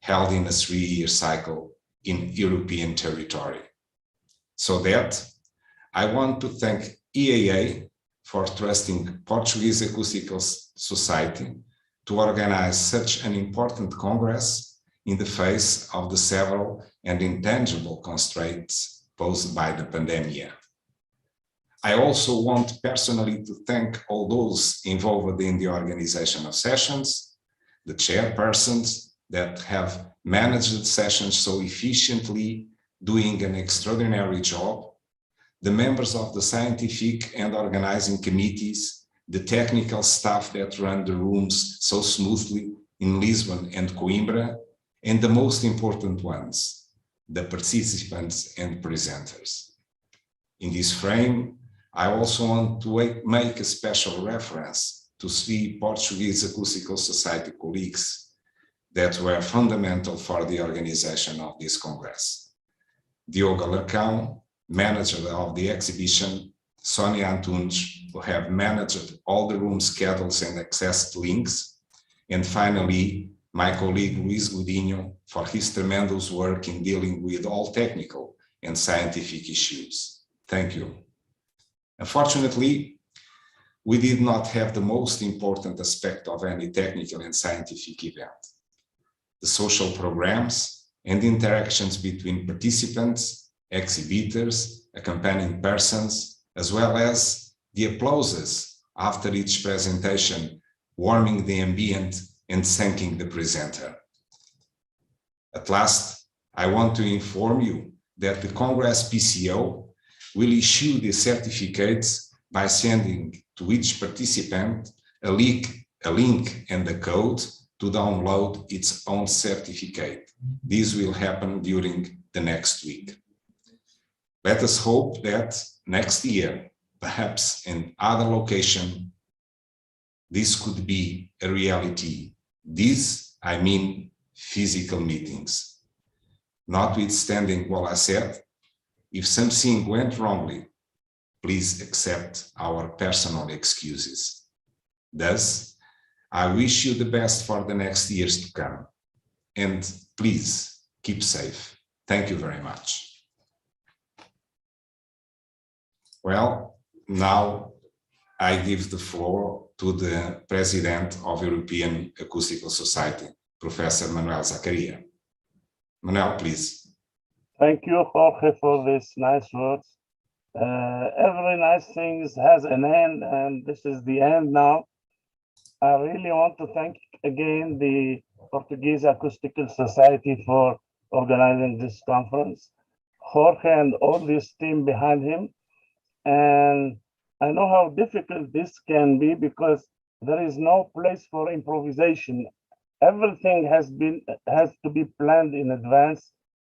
Speaker 1: held in a 3-year cycle in European territory. So that I want to thank EAA for trusting Portuguese Acoustical Society to organize such an important congress in the face of the several and intangible constraints posed by the pandemic. I also want personally to thank all those involved in the organization of sessions, the chairpersons that have managed sessions so efficiently, doing an extraordinary job, the members of the scientific and organizing committees, the technical staff that run the rooms so smoothly in Lisbon and Coimbra, and the most important ones, the participants and presenters. In this frame, I also want to make a special reference to 3 Portuguese Acoustical Society colleagues that were fundamental for the organization of this Congress. Diogo Alarcão, manager of the exhibition, Sonia Antunes, who have managed all the room schedules and accessed links, and finally, my colleague Luis Godinho for his tremendous work in dealing with all technical and scientific issues. Thank you. Unfortunately, we did not have the most important aspect of any technical and scientific event: the social programs and interactions between participants, exhibitors, accompanying persons, as well as the applauses after each presentation, warming the ambient and thanking the presenter. At last, I want to inform you that the Congress PCO will issue the certificates by sending to each participant a link and a code to download its own certificate. This will happen during the next week. Let us hope that next year, perhaps in other location, this could be a reality. This, I mean, physical meetings. Notwithstanding what I said, if something went wrongly, please accept our personal excuses. Thus, I wish you the best for the next years to come. And please keep safe. Thank you very much. Well, now I give the floor to the President of European Acoustical Society, Professor Manuel Zaccaria. Manuel, please.
Speaker 4: Thank you, Jorge, for these nice words. Every nice thing has an end, and this is the end now. I really want to thank again the Portuguese Acoustical Society for organizing this conference, Jorge and all this team behind him. And I know how difficult this can be because there is no place for improvisation. Everything has to be planned in advance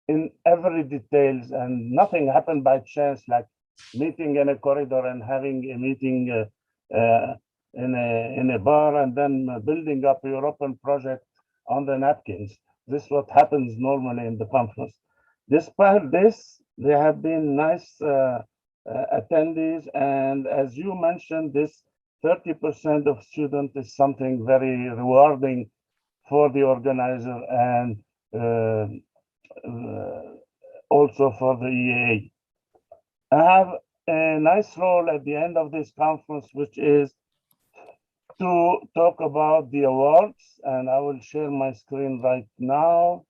Speaker 4: in every details, and nothing happened by chance, like meeting in a corridor and having a meeting in a bar and then building up a European project on the napkins. This is what happens normally in the conference. Despite this, there have been nice attendees, and as you mentioned, this 30% of students is something very rewarding for the organizer and also for the EAA. I have a nice role at the end of this conference, which is to talk about the awards, and I will share my screen right now.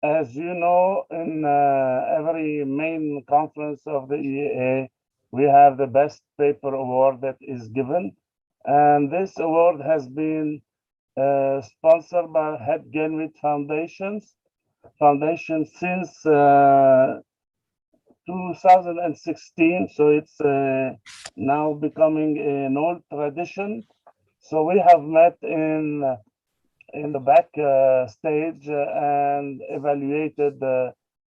Speaker 4: As you know, in every main conference of the EAA, we have the best paper award that is given. And this award has been sponsored by Het Genwit Foundation since 2016, so it's now becoming an old tradition. So we have met in the back stage and evaluated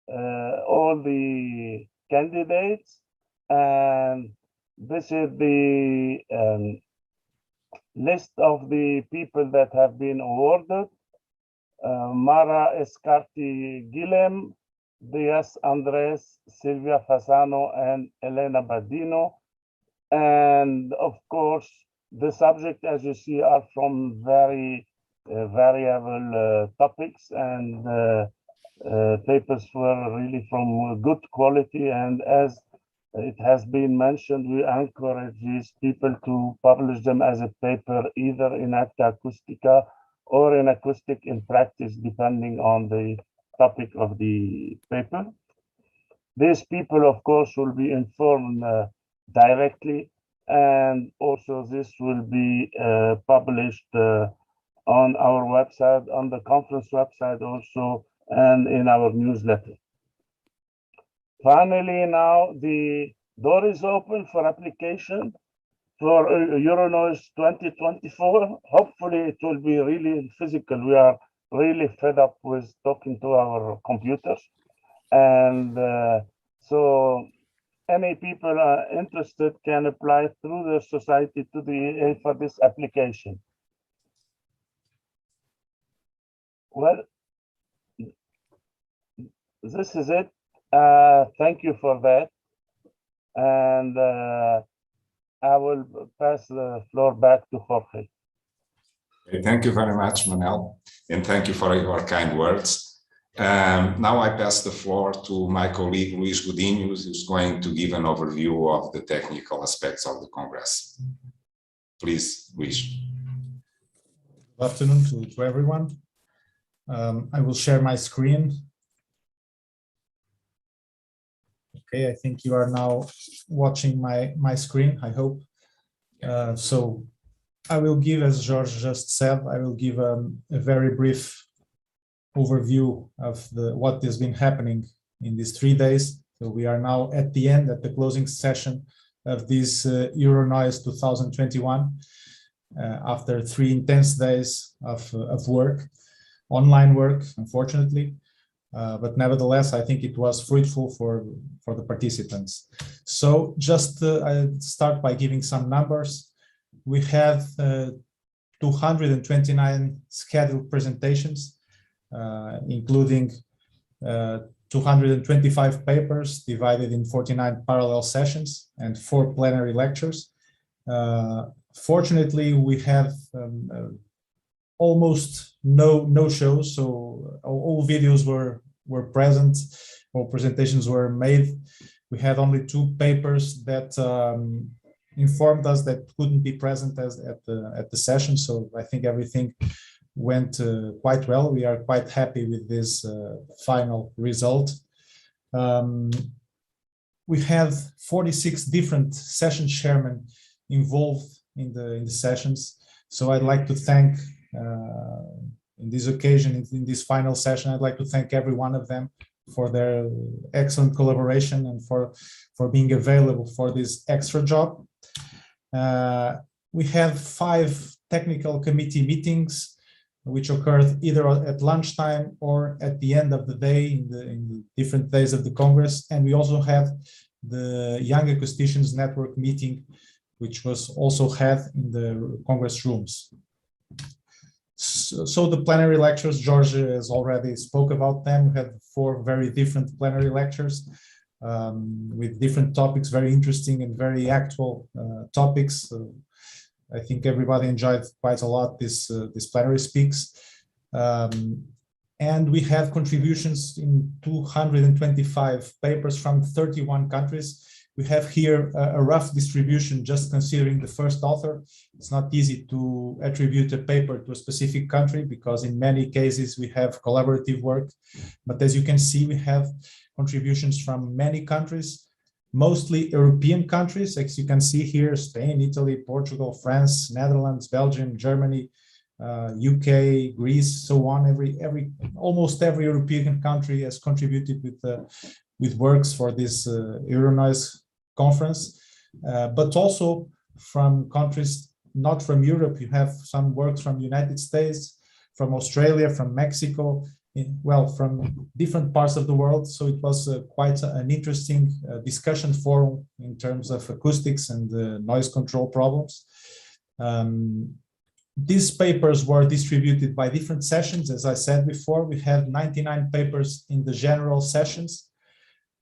Speaker 4: all the candidates, and this is the list of the people that have been awarded. Mara Escarti Guilhem, Diaz Andres, Silvia Fasano, and Elena Badino. And of course, the subject, as you see, are from very variable topics, and papers were really from good quality. And as it has been mentioned, we encourage these people to publish them as a paper, either in Acta Acoustica or in Acoustic in Practice, depending on the topic of the paper. These people, of course, will be informed directly, and also this will be published on our website, on the conference website also, and in our newsletter. Finally, now the door is open for application for EuroNoise 2024. Hopefully it will be really physical. We are really fed up with talking to our computers. And so any people are interested can apply through the society to the EA for this application. Well, this is it. Thank you for that. And I will pass the floor back to Jorge.
Speaker 1: Thank you very much, Manel, and thank you for your kind words. Now I pass the floor to my colleague Luis Godinho, who's going to give an overview of the technical aspects of the Congress. Please, Luis.
Speaker 5: Good afternoon to everyone. I will share my screen. Okay, I think you are now watching my screen, I hope. So I will give, as George just said, I will give a very brief overview of what has been happening in these 3 days. So we are now at the end, at the closing session of this EuroNoise 2021, after 3 intense days of work, online work, unfortunately. But nevertheless, I think it was fruitful for the participants. So just I start by giving some numbers. We have 229 scheduled presentations, including 225 papers divided in 49 parallel sessions and 4 plenary lectures. Fortunately, we have almost no shows, so all videos were present, all presentations were made. We had only 2 papers that informed us that couldn't be present at the session, so I think everything went quite well. We are quite happy with this final result. We have 46 different session chairmen involved in the sessions, so I'd like to thank in this occasion, in this final session, I'd like to thank every one of them for their excellent collaboration and for being available for this extra job. We have 5 technical committee meetings, which occurred either at lunchtime or at the end of the day in the different days of the Congress. And we also have the Young Acousticians Network meeting, which was also had in the Congress rooms. So the plenary lectures, George has already spoke about them. We had 4 very different plenary lectures with different topics, very interesting and very actual topics. I think everybody enjoyed quite a lot this plenary speaks. And we have contributions in 225 papers from 31 countries. We have here a rough distribution, just considering the first author. It's not easy to attribute a paper to a specific country because in many cases we have collaborative work. But as you can see, we have contributions from many countries, mostly European countries, as you can see here: Spain, Italy, Portugal, France, Netherlands, Belgium, Germany, UK, Greece, so on. Almost every European country has contributed with works for this EuroNoise conference, but also from countries not from Europe. You have some works from United States, from Australia, from Mexico, from different parts of the world. So it was quite an interesting discussion forum in terms of acoustics and noise control problems. These papers were distributed by different sessions. As I said before, we have 99 papers in the general sessions.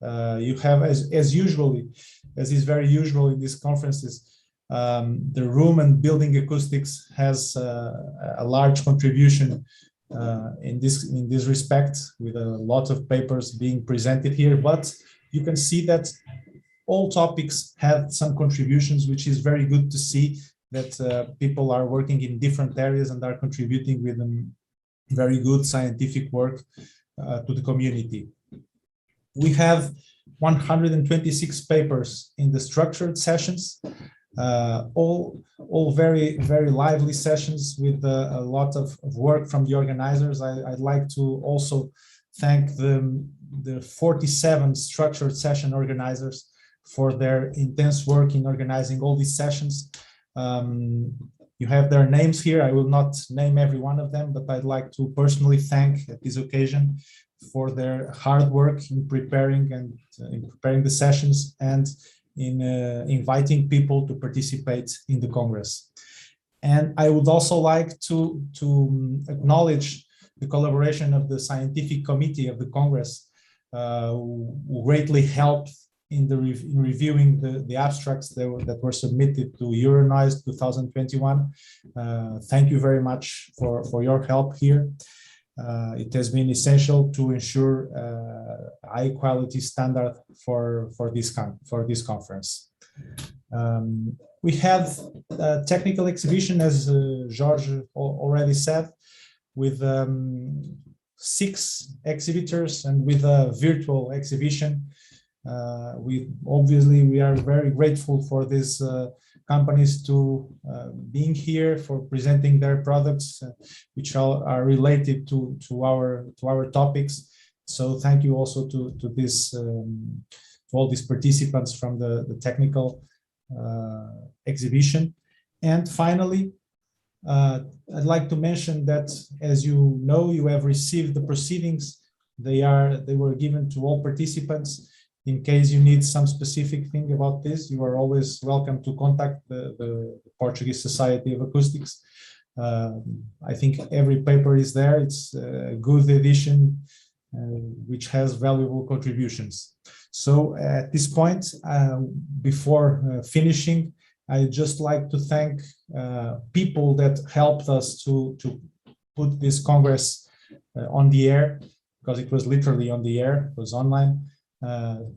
Speaker 5: You have, as is very usual in these conferences, the room and building acoustics has a large contribution in this respect, with a lot of papers being presented here. But you can see that all topics had some contributions, which is very good to see that people are working in different areas and are contributing with very good scientific work to the community. We have 126 papers in the structured sessions, all very, very lively sessions with a lot of work from the organizers. I'd like to also thank the 47 structured session organizers for their intense work in organizing all these sessions. You have their names here. I will not name every one of them, but I'd like to personally thank at this occasion for their hard work in preparing the sessions and in inviting people to participate in the Congress. And I would also like to acknowledge the collaboration of the scientific committee of the Congress, who greatly helped in reviewing the abstracts that were submitted to EuroNoise 2021. Thank you very much for your help here. It has been essential to ensure high quality standard for this conference. We have a technical exhibition, as George already said, with 6 exhibitors and with a virtual exhibition. We are very grateful for these companies to being here, for presenting their products, which are related to our topics. So thank you also to all these participants from the technical exhibition. And finally, I'd like to mention that, as you know, you have received the proceedings. They were given to all participants. In case you need some specific thing about this, you are always welcome to contact the Portuguese Society of Acoustics. I think every paper is there. It's a good edition, which has valuable contributions. So at this point, before finishing, I'd just like to thank people that helped us to put this Congress on the air, because it was literally on the air, it was online.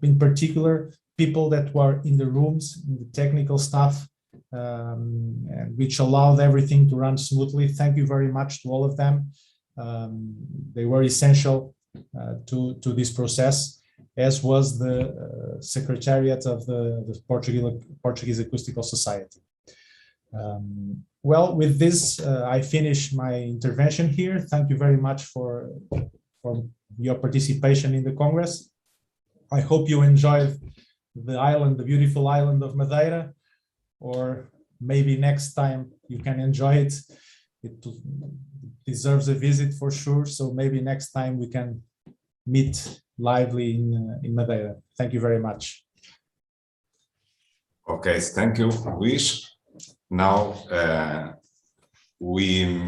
Speaker 5: In particular, people that were in the rooms, in the technical staff, and which allowed everything to run smoothly. Thank you very much to all of them. They were essential to this process, as was the Secretariat of the Portuguese Acoustical Society. Well, with this, I finish my intervention here. Thank you very much for your participation in the Congress. I hope you enjoyed the beautiful island of Madeira, or maybe next time you can enjoy it. It deserves a visit for sure. So maybe next time we can meet lively in Madeira. Thank you very much.
Speaker 1: Okay, thank you, Luis. Now we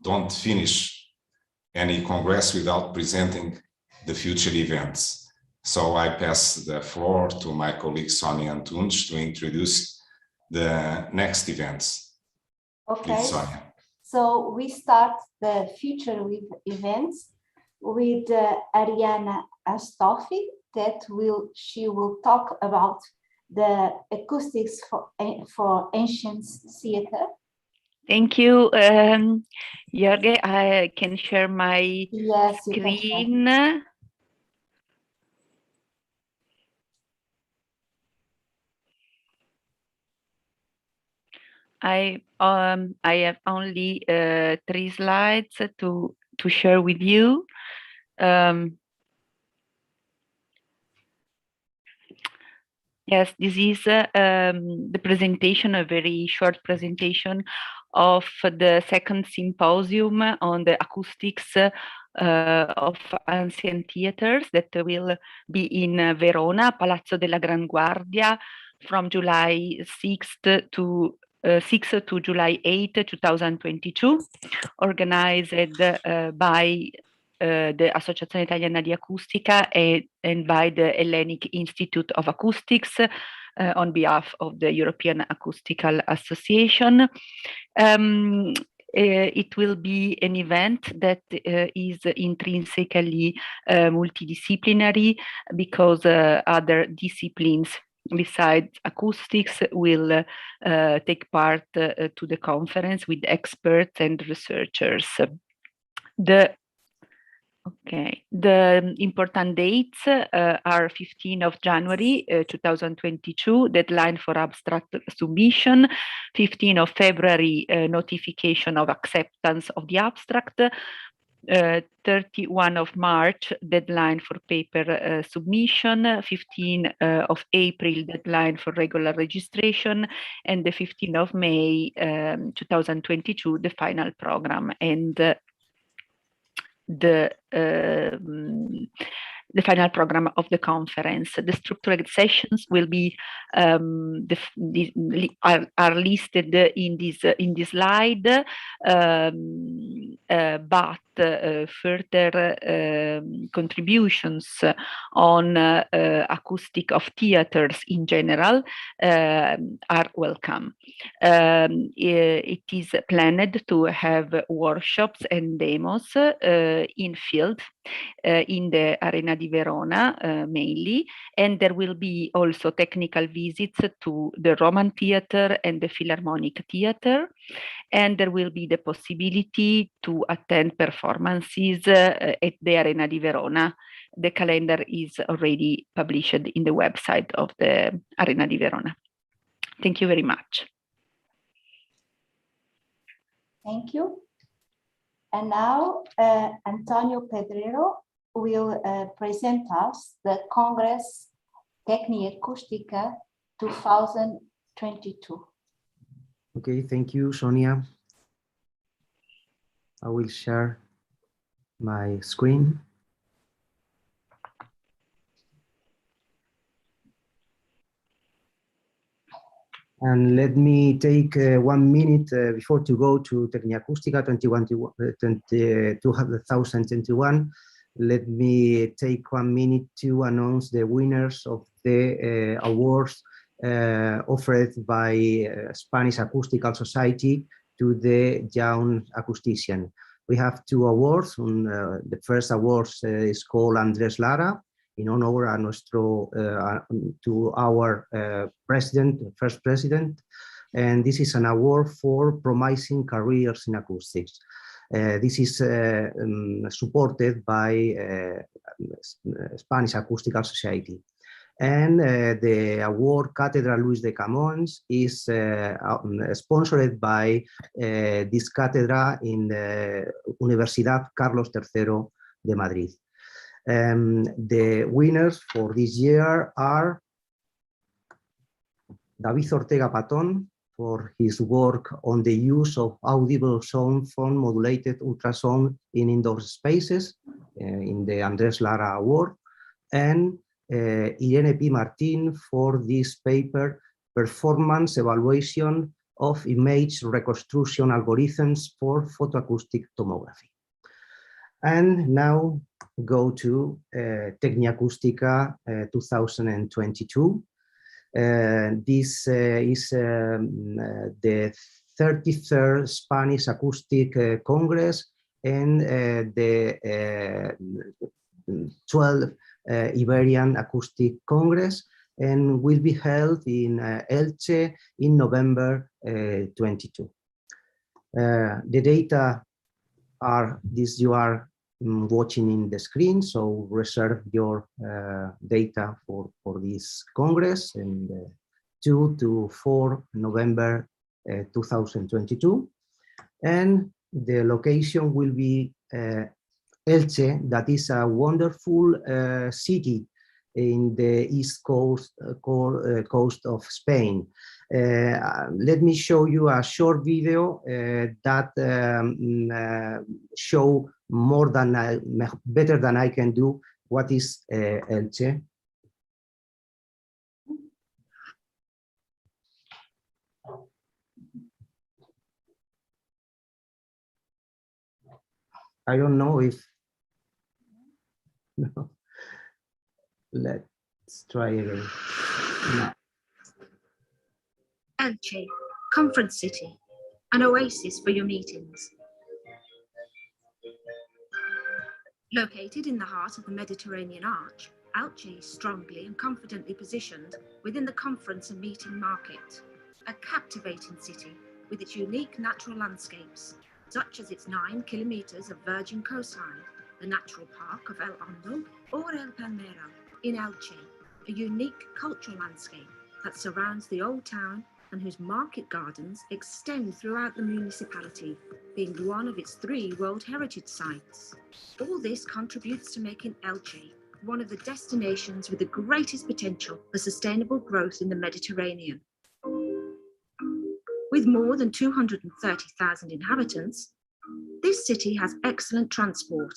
Speaker 1: don't finish any Congress without presenting the future events. So I pass the floor to my colleague Sonia Antunes to introduce the next events.
Speaker 6: Okay,
Speaker 1: Please, Sonia.
Speaker 6: So we start the future events with Ariana Astolfi, she will talk about the acoustics for ancient theater.
Speaker 7: Thank you, Jorge. I can share my screen. I have only 3 slides to share with you. Yes, this is the presentation, a very short presentation of the second symposium on the acoustics of ancient theaters that will be in Verona, Palazzo della Gran Guardia, from July 6th to 6th to July 8th, 2022, organized by the Associazione Italiana di Acustica and by the Hellenic Institute of Acoustics on behalf of the European Acoustical Association. It will be an event that is intrinsically multidisciplinary, because other disciplines besides acoustics will take part to the conference with experts and researchers. The important dates are 15th of January 2022, deadline for abstract submission, 15th of February, notification of acceptance of the abstract, 31 of March, deadline for paper submission, 15th of April, deadline for regular registration, and the 15th of May 2022, the final program. And the final program of the conference. The structured sessions will be are listed in this slide, but further contributions on acoustic of theaters in general are welcome. It is planned to have workshops and demos in field in the Arena di Verona mainly, and there will be also technical visits to the Roman Theatre and the Philharmonic Theatre, and there will be the possibility to attend performances at the Arena di Verona. The calendar is already published in the website of the Arena di Verona. Thank you very much.
Speaker 6: Thank you. And now Antonio Pedrero will present us the Congress Tecnica Acustica 2022.
Speaker 8: Okay, thank you, Sonia. I will share my screen. And let me take 1 minute before to go to Tecnica Acustica 2021. Let me take 1 minute to announce the winners of the awards offered by Spanish Acoustical Society to the young acoustician. We have 2 awards. The first award is called Andrés Lara, in honor a nuestro, to our first president. And this is an award for promising careers in acoustics. This is supported by Spanish Acoustical Society. And the award Cátedra Luis de Camões is sponsored by this cátedra in the Universidad Carlos III de Madrid. The winners for this year are David Ortega Patón for his work on the use of audible sound from modulated ultrasound in indoor spaces in the Andrés Lara Award, and Irene P. Martin for this paper, Performance Evaluation of Image Reconstruction Algorithms for Photoacoustic Tomography. And now go to Tecnica Acustica 2022. This is the 33rd Spanish Acoustic Congress and the 12th Iberian Acoustic Congress, and will be held in Elche in November 22. The data are this you are watching in the screen, so reserve your data for this Congress, and 2 to 4 November 2022. And the location will be Elche, that is a wonderful city in the east coast of Spain. Let me show you a short video that show better than I can do what is Elche. I don't know if no. Let's try again. No.
Speaker 9: Elche, conference city, an oasis for your meetings. Located in the heart of the Mediterranean Arch, Elche is strongly and confidently positioned within the conference and meeting market. A captivating city with its unique natural landscapes, such as its 9 kilometers of virgin coastline, the natural park of El Hondo or El Palmera in Elche, a unique cultural landscape that surrounds the old town and whose market gardens extend throughout the municipality, being one of its 3 World Heritage Sites. All this contributes to making Elche one of the destinations with the greatest potential for sustainable growth in the Mediterranean. With more than 230,000 inhabitants, this city has excellent transport.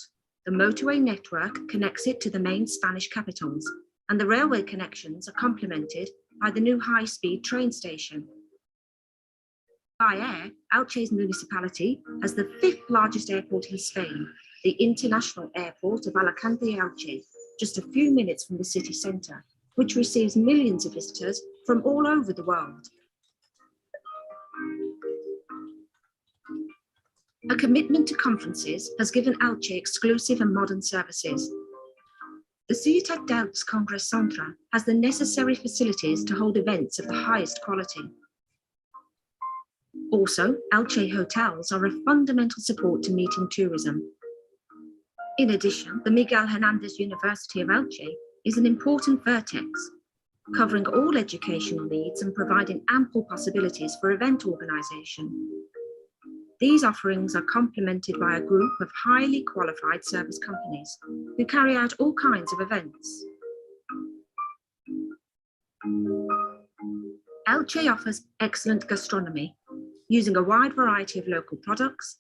Speaker 9: The motorway network connects it to the main Spanish capitals, and the railway connections are complemented by the new high-speed train station. By air, Elche's municipality has the 5th largest airport in Spain, the international airport of Alicante-Elche, just a few minutes from the city centre, which receives millions of visitors from all over the world. A commitment to conferences has given Elche exclusive and modern services. The Ciutat d'Elx Congress Centre has the necessary facilities to hold events of the highest quality. Also, Elche hotels are a fundamental support to meeting tourism. In addition, the Miguel Hernández University of Elche is an important vertex, covering all educational needs and providing ample possibilities for event organisation. These offerings are complemented by a group of highly qualified service companies who carry out all kinds of events. Elche offers excellent gastronomy, using a wide variety of local products,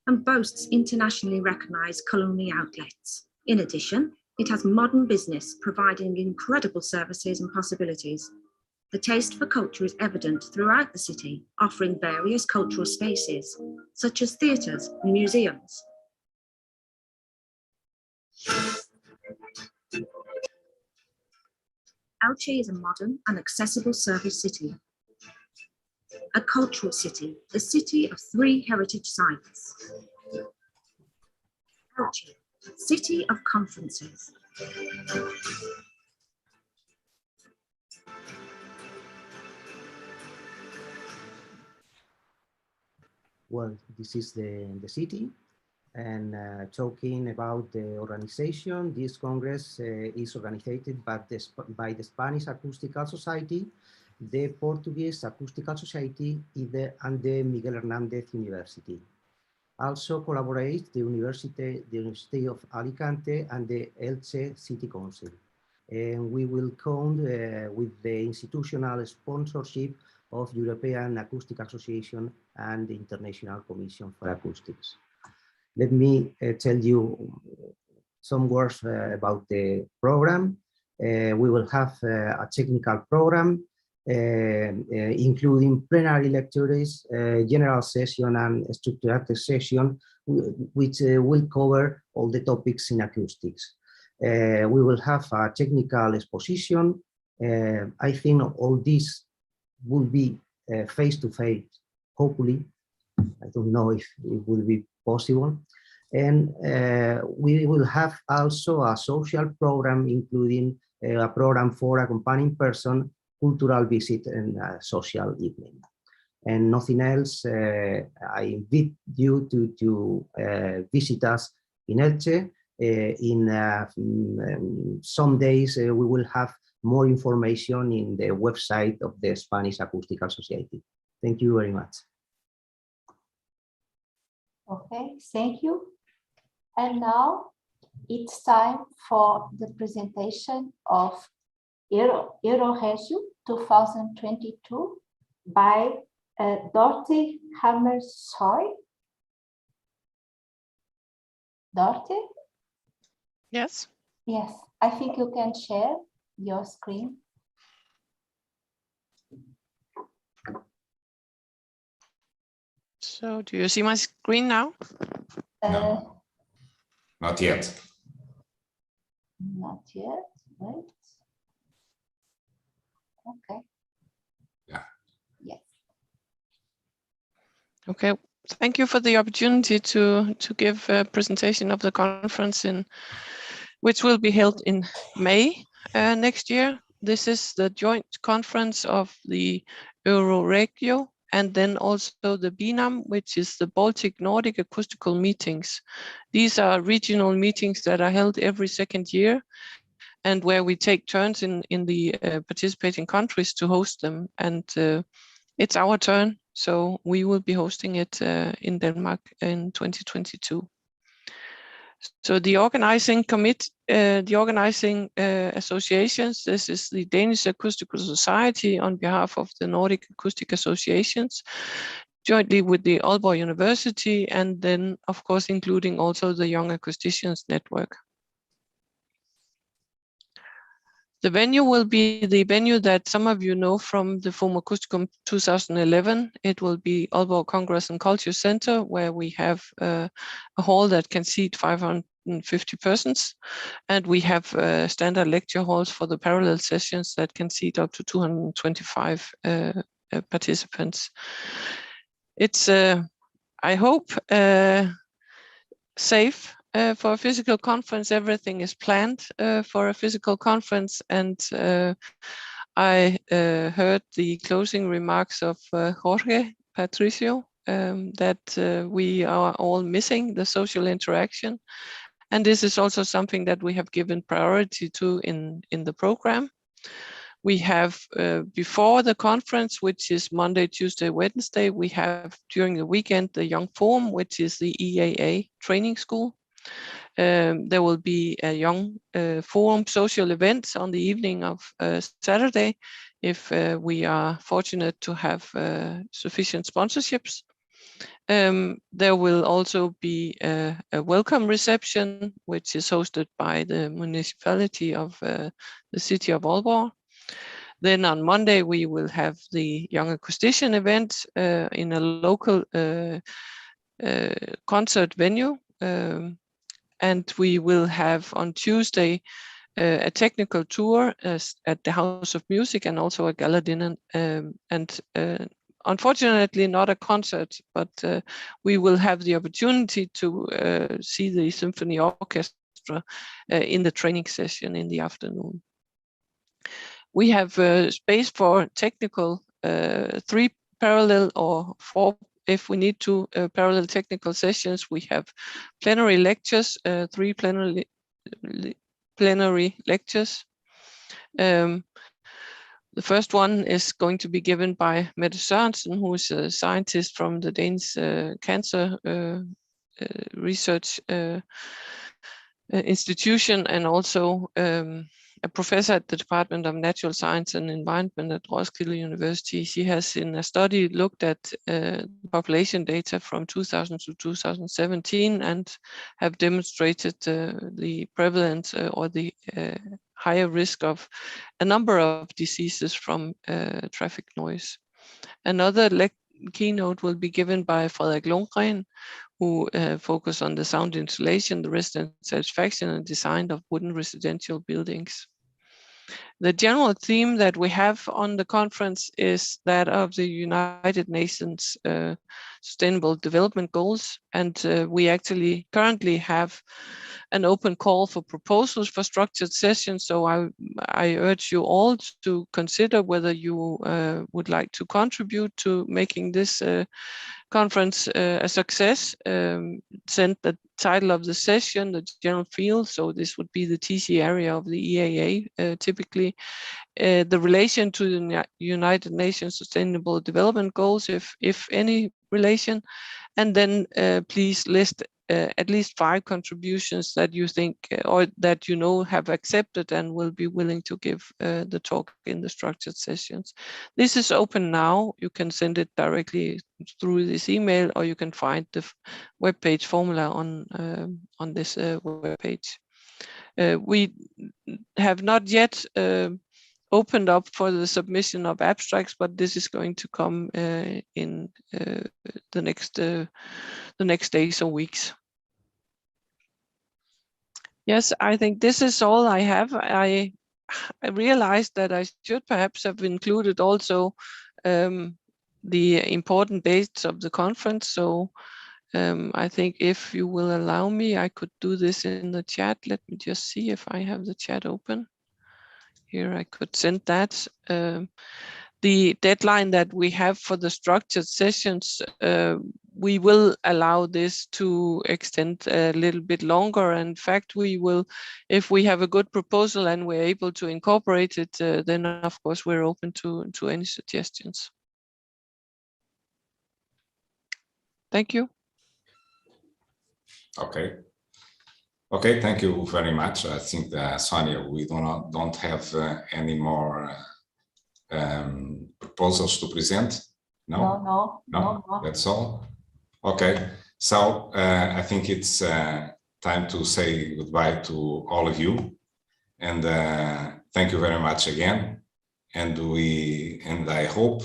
Speaker 9: and boasts internationally recognised culinary outlets. In addition, it has modern business providing incredible services and possibilities. The taste for culture is evident throughout the city, offering various cultural spaces, such as theatres and museums. Elche is a modern and accessible service city. A cultural city, the city of 3 heritage sites. Elche, city of conferences.
Speaker 8: Well, this is the city, and talking about the organization, this Congress is organized by the Spanish Acoustical Society, the Portuguese Acoustical Society, and the Miguel Hernández University. Also collaborates the University of Alicante and the Elche City Council. And we will count with the institutional sponsorship of European Acoustic Association and the International Commission for Acoustics. Let me tell you some words about the program. We will have a technical program, including plenary lectures, general session, and structured session, which will cover all the topics in acoustics. We will have a technical exposition. I think all this will be face-to-face, hopefully. I don't know if it will be possible. And we will have also a social program, including a program for accompanying person, cultural visit, and a social evening. And nothing else. I invite you to visit us in Elche. In some days, we will have more information in the website of the Spanish Acoustical Society. Thank you very much.
Speaker 6: Okay, thank you. And now it's time for the presentation of EuroNoise 2022 by Dorothy Hammershøi. Dorothy?
Speaker 10: Yes.
Speaker 6: Yes, I think you can share your screen.
Speaker 10: So do you see my screen now?
Speaker 1: No, not yet.
Speaker 6: Not yet, wait. Okay.
Speaker 1: Yeah.
Speaker 6: Yes.
Speaker 10: Okay. Thank you for the opportunity to give a presentation of the conference which will be held in May next year. This is the joint conference of the EuroRegio and then also the BINAM, which is the Baltic Nordic Acoustical Meetings. These are regional meetings that are held every second year and where we take turns in the participating countries to host them. And it's our turn, so we will be hosting it in Denmark in 2022. So the organizing committee, the organizing associations, this is the Danish Acoustical Society on behalf of the Nordic Acoustic Associations, jointly with the Aalborg University, and then of course including also the Young Acousticians Network. The venue will be the venue that some of you know from the FOAM Acousticum 2011. It will be Aalborg Congress and Culture Center, where we have a hall that can seat 550 persons. And we have standard lecture halls for the parallel sessions that can seat up to 225 participants. It's, I hope, safe. For a physical conference, everything is planned for a physical conference, and I heard the closing remarks of Jorge Patricio that we are all missing the social interaction, and this is also something that we have given priority to in the program. We have before the conference, which is Monday, Tuesday, Wednesday, we have during the weekend the Young Forum, which is the EAA training school. There will be a Young Forum social event on the evening of Saturday, if we are fortunate to have sufficient sponsorships. There will also be a welcome reception, which is hosted by the municipality of the city of Aalborg. Then on Monday, we will have the Young Acoustician event in a local concert venue. And we will have on Tuesday a technical tour at the House of Music and also a gala dinner. Unfortunately, not a concert, but we will have the opportunity to see the symphony orchestra in the training session in the afternoon. We have space for technical 3 parallel or 4 if we need to parallel technical sessions. We have plenary lectures, 3 plenary lectures. The first one is going to be given by Mette Sørensen, who is a scientist from the Danish Cancer Research Institution, and also a professor at the Department of Natural Science and Environment at Roskilde University. She has in a study looked at population data from 2000 to 2017 and have demonstrated the prevalence or the higher risk of a number of diseases from traffic noise. Another keynote will be given by Frederik Lundgren, who focus on the sound insulation, the resident satisfaction and design of wooden residential buildings. The general theme that we have on the conference is that of the United Nations Sustainable Development Goals, and we actually currently have an open call for proposals for structured sessions. So I urge you all to consider whether you would like to contribute to making this conference a success. Send the title of the session, the general field. So this would be the TC area of the EAA, typically. The relation to the United Nations Sustainable Development Goals, if any relation. And then please list at least 5 contributions that you think or that you know have accepted and will be willing to give the talk in the structured sessions. This is open now. You can send it directly through this email, or you can find the webpage formula on this webpage. We have not yet opened up for the submission of abstracts, but this is going to come in the next days or weeks. Yes, I think this is all I have. I realized that I should perhaps have included also the important dates of the conference. So I think if you will allow me, I could do this in the chat. Let me just see if I have the chat open. Here I could send that. The deadline that we have for the structured sessions, we will allow this to extend a little bit longer. In fact, we will, if we have a good proposal and we're able to incorporate it, then of course we're open to any suggestions. Thank you.
Speaker 1: Okay. Okay, thank you very much. I think, Sonia, we don't have any more proposals to present. No? No, that's all. Okay, so I think it's time to say goodbye to all of you, and thank you very much again. And I hope,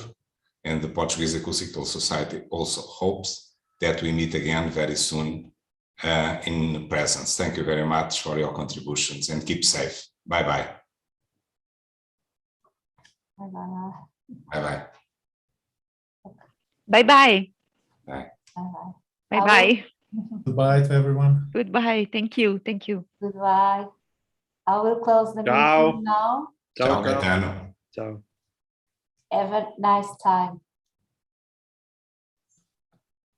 Speaker 1: and the Portuguese Acoustical Society also hopes, that we meet again very soon in presence. Thank you very much for your contributions, and keep safe. Bye-bye.
Speaker 6: Bye-bye.
Speaker 1: Bye-bye.
Speaker 7: Bye-bye.
Speaker 1: Bye.
Speaker 7: Bye-bye.
Speaker 5: Goodbye to everyone.
Speaker 7: Goodbye. Thank you. Thank you.
Speaker 6: Goodbye. I will close the
Speaker 2: Ciao.
Speaker 6: meeting now.
Speaker 1: Ciao, Gaetano.
Speaker 2: Ciao.
Speaker 6: Have a nice time.